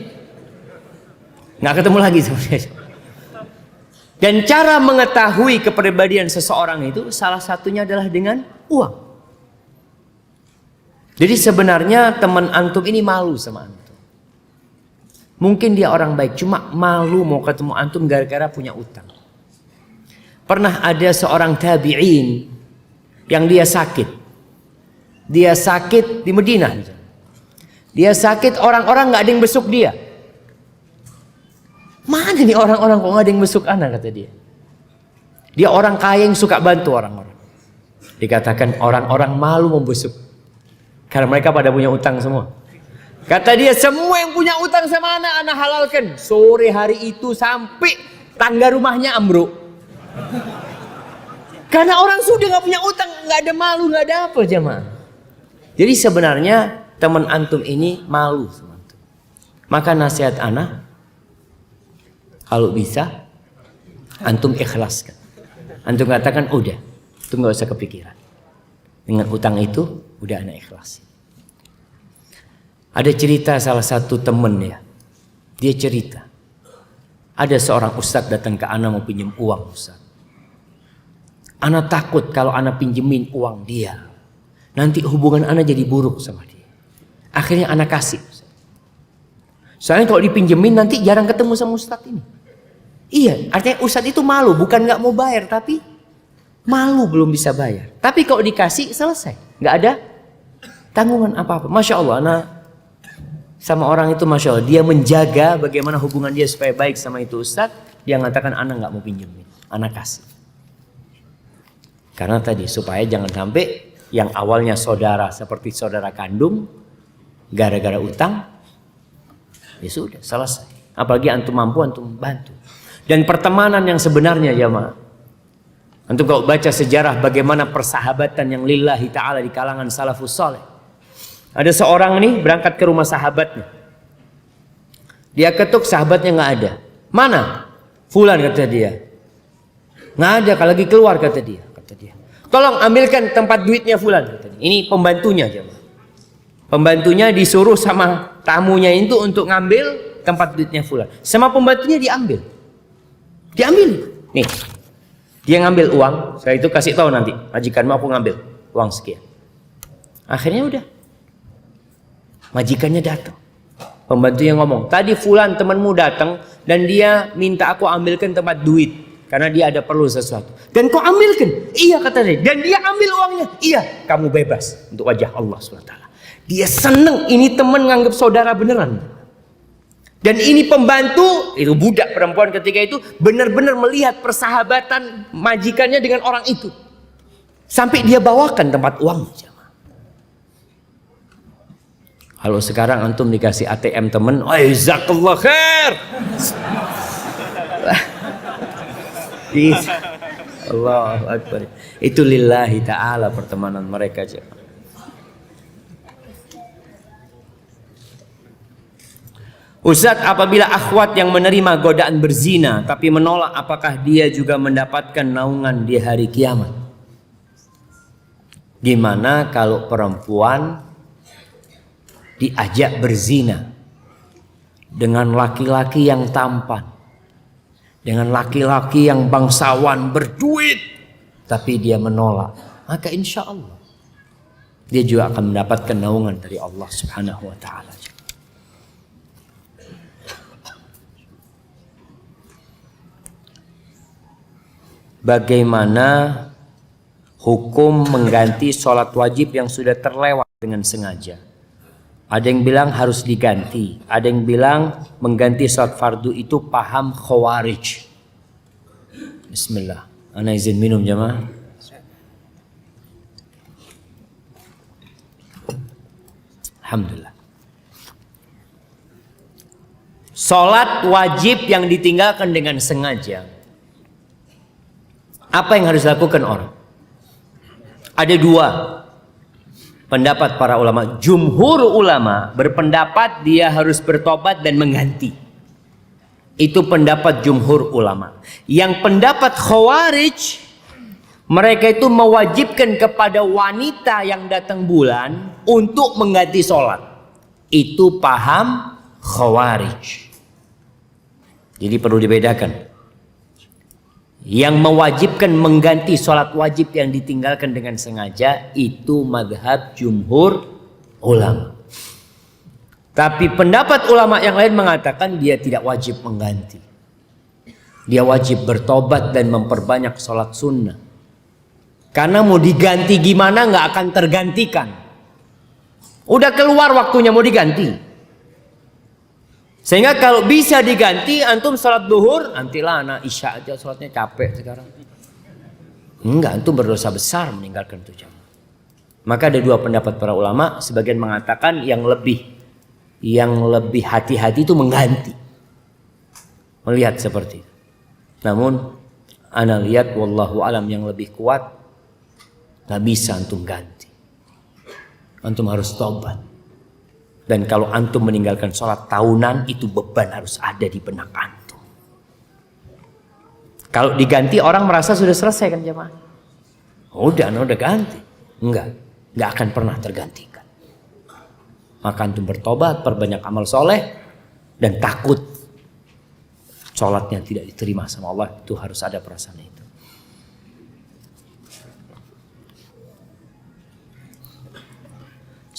Nggak ketemu lagi sebenarnya. Dan cara mengetahui kepribadian seseorang itu salah satunya adalah dengan uang. Jadi sebenarnya teman antum ini malu sama antum. Mungkin dia orang baik, cuma malu mau ketemu antum gara-gara punya utang. Pernah ada seorang tabi'in yang dia sakit. Dia sakit di Madinah. Dia sakit, orang-orang nggak ada yang besuk dia. Mana nih orang-orang kok nggak ada yang besuk anak, kata dia. Dia orang kaya yang suka bantu orang-orang. Dikatakan orang-orang malu membesuk karena mereka pada punya utang semua. Kata dia, semua yang punya utang sama anak halalkan. Sore hari itu sampai tangga rumahnya ambruk. Karena orang sudah nggak punya utang, nggak ada malu, nggak ada apa jemaah. Jadi sebenarnya teman antum ini malu sama antum. Maka nasihat anak, kalau bisa antum ikhlaskan. Antum katakan udah, itu nggak usah kepikiran. Dengan utang itu udah anak ikhlasin. Ada cerita salah satu temen ya, dia cerita. Ada seorang ustadz datang ke anak mau pinjam uang ustadz. Ana takut kalau ana pinjemin uang dia, nanti hubungan ana jadi buruk sama dia. Akhirnya ana kasih. Soalnya kalau dipinjemin nanti jarang ketemu sama ustadz ini. Iya, artinya ustadz itu malu, bukan nggak mau bayar, tapi malu belum bisa bayar. Tapi kalau dikasih selesai, nggak ada tanggungan apa-apa. Masya Allah, anak sama orang itu masya Allah, dia menjaga bagaimana hubungan dia supaya baik sama itu ustadz. Dia mengatakan anak nggak mau pinjemin, anak kasih. Karena tadi supaya jangan sampai yang awalnya saudara seperti saudara kandung, gara-gara utang, ya sudah selesai. Apalagi antum mampu, antum bantu. Dan pertemanan yang sebenarnya jamaah, antum kalau baca sejarah bagaimana persahabatan yang lillahi ta'ala di kalangan salafus saleh. Ada seorang nih berangkat ke rumah sahabatnya. Dia ketuk, sahabatnya nggak ada. Mana? Fulan, kata dia. Nggak ada, kalau lagi keluar, kata dia. Tolong ambilkan tempat duitnya Fulan, kata dia. Ini pembantunya jamaah. Pembantunya disuruh sama tamunya itu untuk ngambil tempat duitnya Fulan. Sama pembantunya diambil. Nih. Dia ngambil uang, saya itu kasih tahu nanti, majikanmu aku ngambil uang sekian. Akhirnya udah. Majikannya datang. Pembantunya ngomong, tadi Fulan temanmu datang dan dia minta aku ambilkan tempat duit karena dia ada perlu sesuatu. Dan kau ambilkan? Iya, kata dia. Dan dia ambil uangnya. Iya, kamu bebas untuk wajah Allah SWT. Dia seneng, ini teman nganggap saudara beneran. Dan ini pembantu, itu budak perempuan ketika itu benar-benar melihat persahabatan majikannya dengan orang itu. Sampai dia bawakan tempat uang. Kalau sekarang antum dikasih ATM temen, jazakallah khair. Allahu Akbar. Itu lillahi ta'ala pertemanan mereka. Ustaz, apabila akhwat yang menerima godaan berzina tapi menolak, apakah dia juga mendapatkan naungan di hari kiamat? Gimana kalau perempuan diajak berzina dengan laki-laki yang tampan, dengan laki-laki yang bangsawan berduit, tapi dia menolak, maka insya Allah dia juga akan mendapatkan naungan dari Allah Subhanahu wa ta'ala. Bagaimana hukum mengganti sholat wajib yang sudah terlewat dengan sengaja? Ada yang bilang harus diganti, ada yang bilang mengganti sholat fardu itu paham khawarij. Bismillah, ana izin minum jamaah. Alhamdulillah. Sholat wajib yang ditinggalkan dengan sengaja, apa yang harus dilakukan orang? Ada dua pendapat para ulama. Jumhur ulama berpendapat dia harus bertobat dan mengganti. Itu pendapat jumhur ulama. Yang pendapat khawarij, mereka itu mewajibkan kepada wanita yang datang bulan untuk mengganti sholat. Itu paham khawarij. Jadi perlu dibedakan. Yang mewajibkan mengganti sholat wajib yang ditinggalkan dengan sengaja itu madhab jumhur ulama. Tapi pendapat ulama yang lain mengatakan dia tidak wajib mengganti. Dia wajib bertobat dan memperbanyak sholat sunnah. Karena mau diganti gimana nggak akan tergantikan. Udah keluar waktunya mau diganti. Sehingga kalau bisa diganti, antum sholat duhur, nantilah anak isya aja sholatnya capek sekarang. Enggak, antum berdosa besar meninggalkan itu jamaah. Maka ada dua pendapat para ulama. Sebagian mengatakan yang lebih hati-hati itu mengganti. Melihat seperti itu. Namun, ana lihat wallahu alam yang lebih kuat, nggak bisa antum ganti. Antum harus tobat. Dan kalau antum meninggalkan sholat tahunan, itu beban harus ada di benak antum. Kalau diganti orang merasa sudah selesai kan jemaah? Udah ganti. Enggak akan pernah tergantikan. Maka antum bertobat, perbanyak amal soleh, dan takut sholatnya tidak diterima sama Allah. Itu harus ada perasaan itu.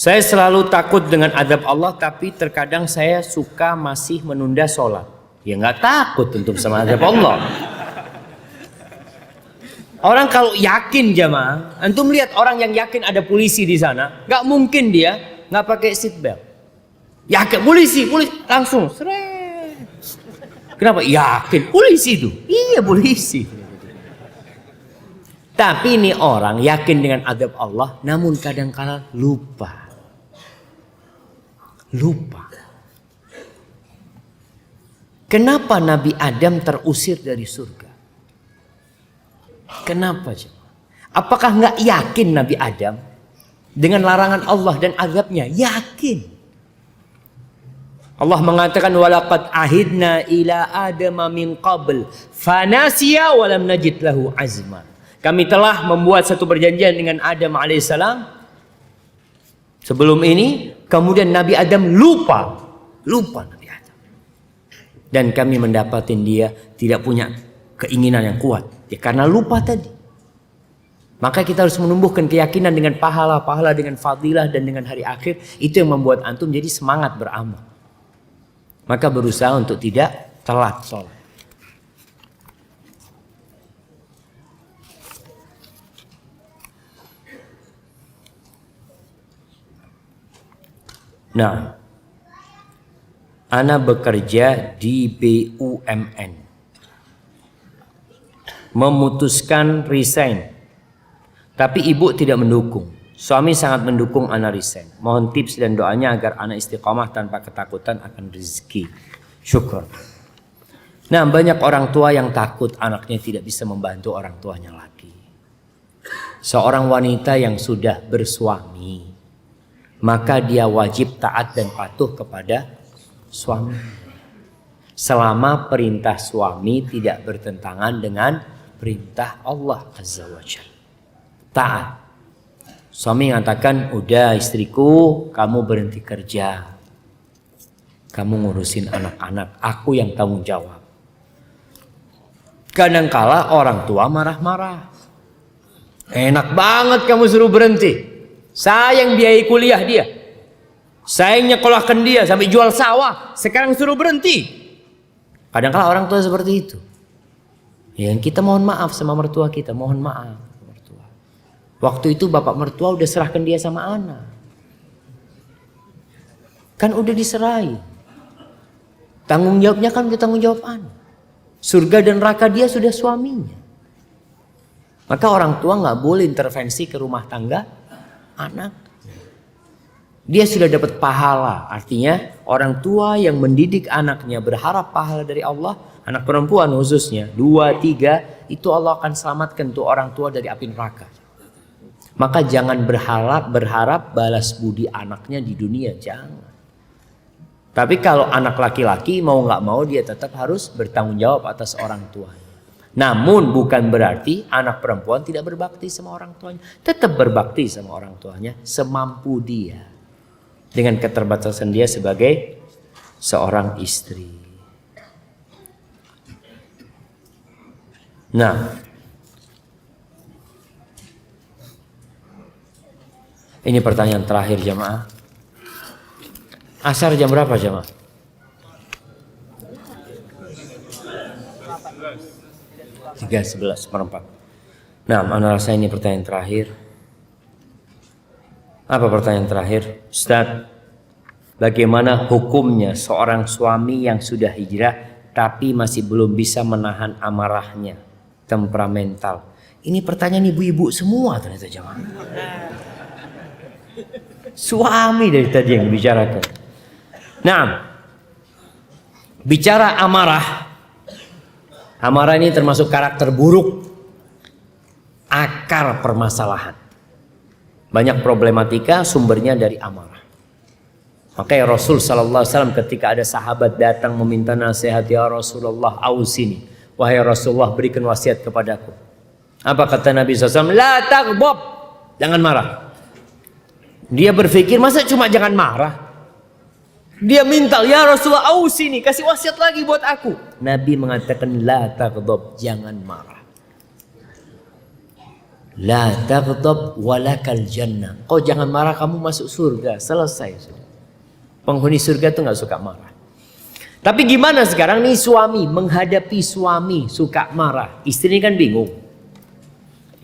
Saya selalu takut dengan azab Allah, tapi terkadang saya suka masih menunda sholat. Ya nggak takut tentu sama azab Allah. Orang kalau yakin jamaah, antum lihat orang yang yakin ada polisi di sana, nggak mungkin dia nggak pakai seatbelt. Yakin polisi langsung seret. Kenapa? Yakin polisi itu. Iya polisi. Tapi ini orang yakin dengan azab Allah, namun kadang-kala lupa. Kenapa Nabi Adam terusir dari surga? Kenapa? Apakah nggak yakin Nabi Adam dengan larangan Allah dan azabnya? Yakin. Allah mengatakan walaqad ahidna ila adama min qabl fanasiya wa lam najid lahu azma. Kami telah membuat satu perjanjian dengan Adam alaihissalam sebelum ini, kemudian Nabi Adam lupa Nabi Adam. Dan kami mendapatin dia tidak punya keinginan yang kuat, ya karena lupa tadi. Maka kita harus menumbuhkan keyakinan dengan pahala dengan fadilah dan dengan hari akhir. Itu yang membuat antum jadi semangat beramal. Maka berusaha untuk tidak telat sholat. Nah, ana bekerja di BUMN, memutuskan resign, tapi ibu tidak mendukung. Suami sangat mendukung ana resign. Mohon tips dan doanya agar ana istiqomah tanpa ketakutan akan rezeki. Syukur. Nah, banyak orang tua yang takut anaknya tidak bisa membantu orang tuanya lagi. Seorang wanita yang sudah bersuami, maka dia wajib taat dan patuh kepada suami. Selama perintah suami tidak bertentangan dengan perintah Allah Azza wa Jalla. Taat. Suami mengatakan, udah istriku, kamu berhenti kerja. Kamu ngurusin anak-anak, aku yang tanggung jawab. Kadangkala orang tua marah-marah. Enak banget kamu suruh berhenti. Saya yang biayai kuliah dia. Saya yang nyekolahkan dia sampai jual sawah. Sekarang suruh berhenti. Kadangkala orang tua seperti itu. Yang kita mohon maaf sama mertua kita, mohon maaf. Waktu itu bapak mertua udah serahkan dia sama anak. Kan udah diserai. Tanggung jawabnya kan udah tanggung jawab anak. Surga dan neraka dia sudah suaminya. Maka orang tua nggak boleh intervensi ke rumah tangga anak. Dia sudah dapat pahala. Artinya orang tua yang mendidik anaknya berharap pahala dari Allah. Anak perempuan khususnya 2, 3 itu Allah akan selamatkan tuh orang tua dari api neraka. Maka jangan berharap balas budi anaknya di dunia, jangan. Tapi kalau anak laki-laki mau nggak mau dia tetap harus bertanggung jawab atas orang tuanya. Namun bukan berarti anak perempuan tidak berbakti sama orang tuanya. Tetap berbakti sama orang tuanya semampu dia. Dengan keterbatasan dia sebagai seorang istri. Nah, ini pertanyaan terakhir jamaah. Asar jam berapa jamaah? 3:11 Nah, mana rasa ini pertanyaan terakhir? Apa pertanyaan terakhir? Ustaz, bagaimana hukumnya seorang suami yang sudah hijrah tapi masih belum bisa menahan amarahnya, temperamental? Ini pertanyaan ibu-ibu semua ternyata jamaah. Suami dari tadi yang dibicarakan. Nah, bicara amarah. Amarah ini termasuk karakter buruk, akar permasalahan. Banyak problematika sumbernya dari amarah. Makanya Rasul sallallahu alaihi wasallam ketika ada sahabat datang meminta nasihat, ya Rasulullah, ausini, wahai Rasulullah berikan wasiat kepadaku. Apa kata Nabi SAW? La taghdab, jangan marah. Dia berpikir masa cuma jangan marah. Dia minta, ya Rasulullah ausini, kasih wasiat lagi buat aku. Nabi mengatakan la taghdab, jangan marah. La taghdab walakal jannah. Kau jangan marah, kamu masuk surga. Selesai sudah. Penghuni surga itu nggak suka marah. Tapi gimana sekarang nih suami menghadapi suami suka marah? Istri kan bingung.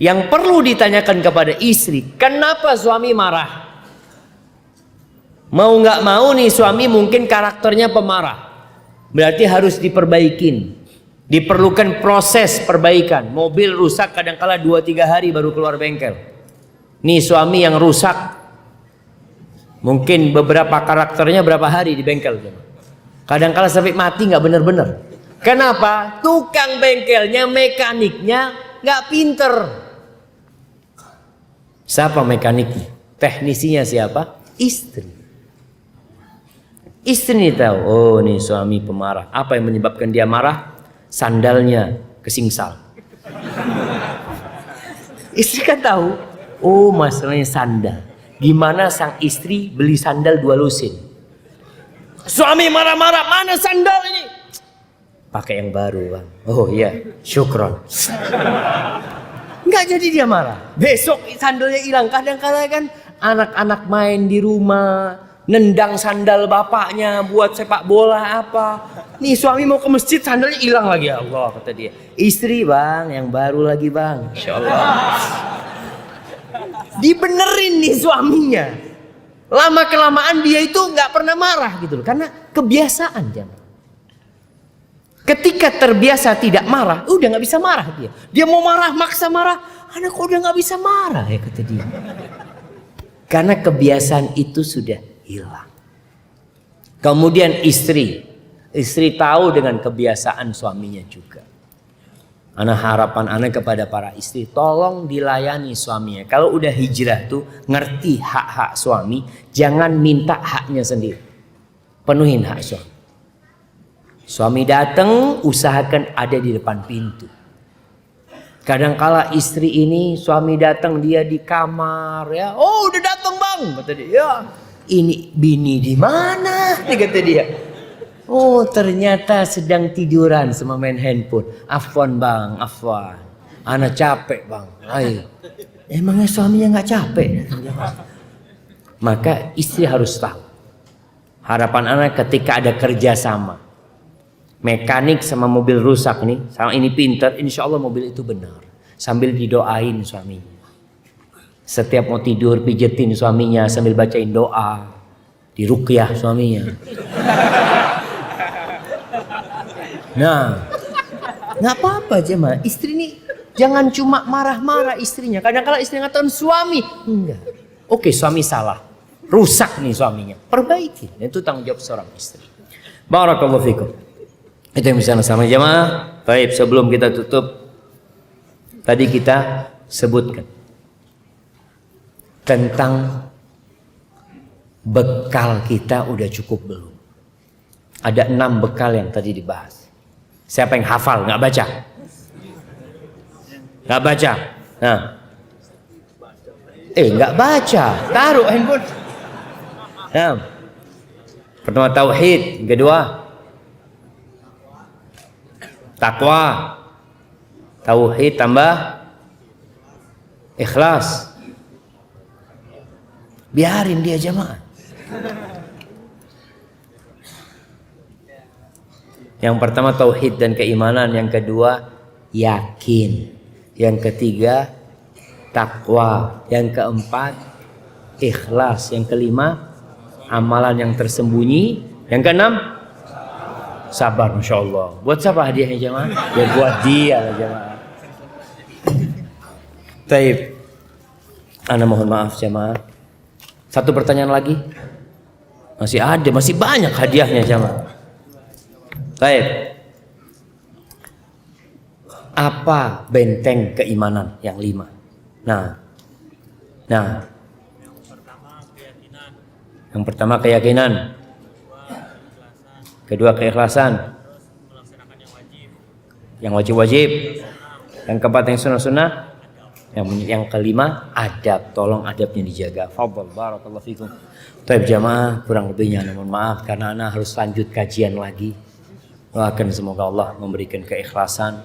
Yang perlu ditanyakan kepada istri, kenapa suami marah? Mau nggak mau nih suami mungkin karakternya pemarah. Berarti harus diperbaikin. Diperlukan proses perbaikan. Mobil rusak kadang-kala 2-3 hari baru keluar bengkel. Nih suami yang rusak, mungkin beberapa karakternya berapa hari di bengkel. Kadang-kala sampai mati nggak bener-bener. Kenapa? Tukang bengkelnya, mekaniknya nggak pinter. Siapa mekaniknya? Teknisinya siapa? Istri. Istri nih tahu. Oh nih suami pemarah. Apa yang menyebabkan dia marah? Sandalnya kesingsal. Istri kan tahu. Oh masalahnya sandal. Gimana sang istri beli sandal 2 lusin? Suami marah-marah, mana sandal ini? Pakai yang baru bang. Oh iya, syukron. Nggak jadi dia marah. Besok sandalnya hilang. Kadang-kadang kan anak-anak main di rumah, nendang sandal bapaknya buat sepak bola apa. Nih suami mau ke masjid, sandalnya hilang lagi. Ya Allah kata dia. Istri bang, yang baru lagi bang. Insya Allah. Dibenerin nih suaminya. Lama kelamaan dia itu nggak pernah marah gitu loh, karena kebiasaan jamaah. Ketika terbiasa tidak marah, udah nggak bisa marah dia. Dia mau marah, maksa marah, anak kok udah nggak bisa marah ya kata dia. Karena kebiasaan itu sudah hilang. Kemudian istri tahu dengan kebiasaan suaminya juga. Anak harapan anak kepada para istri, tolong dilayani suaminya. Kalau udah hijrah tuh ngerti hak-hak suami, jangan minta haknya sendiri. Penuhin hak suami. Suami datang, usahakan ada di depan pintu. Kadangkala istri ini suami datang dia di kamar ya. Oh udah datang bang, kata dia. Ya ini bini di mana? Kata dia. Oh ternyata sedang tiduran sama main handphone. Afwan bang, afwan. Anak capek bang. Ayo. Emangnya suaminya nggak capek? Maka istri harus tahu. Harapan anak ketika ada kerjasama. Mekanik sama mobil rusak nih. Sama ini pinter. Insya Allah mobil itu benar. Sambil didoain suaminya. Setiap mau tidur pijetin suaminya sambil bacain doa. Diruqyah suaminya. Nah, nggak apa-apa jemaah. Istri ini jangan cuma marah-marah istrinya. Kadang-kadang istri ngatain suami, enggak. Oke, suami salah, rusak nih suaminya, perbaiki. Itu tanggung jawab seorang istri. Barakallahu fikum. Itu yang bisa sama jemaah. Baik, sebelum kita tutup, tadi kita sebutkan tentang bekal kita udah cukup belum? Ada 6 bekal yang tadi dibahas. Siapa yang hafal? Nggak baca? Nggak baca? Nah. Nggak baca. Taruh handphone. Nah. Pertama tauhid. Kedua takwa. Tauhid tambah ikhlas. Biarin dia jemaah. Yang pertama tauhid dan keimanan, yang kedua yakin, yang ketiga takwa, yang keempat ikhlas, yang kelima amalan yang tersembunyi, yang keenam sabar. Masya Allah. Buat siapa hadiahnya jemaah? Ya buat dia jemaah. Taib. Ana mohon maaf jemaah. Satu pertanyaan lagi. Masih ada, masih banyak hadiahnya jemaah. Baik. Apa benteng keimanan yang 5? Nah. Yang pertama keyakinan. Kedua keikhlasan. Yang wajib-wajib. Yang keempat yang sunnah-sunnah. Yang kelima adab. Tolong adabnya dijaga. Fadhal barakallahu fikum. Taib jamaah, kurang lebihnya mohon maaf karena ana harus lanjut kajian lagi. Doakan semoga Allah memberikan keikhlasan,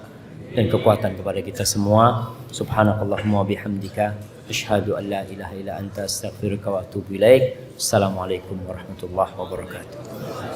dan kekuatan kepada kita semua. Subhanakallahumma bihamdika asyhadu an la ilaha illa anta astaghfiruka wa atubu ilaik. Assalamualaikum warahmatullahi wabarakatuh.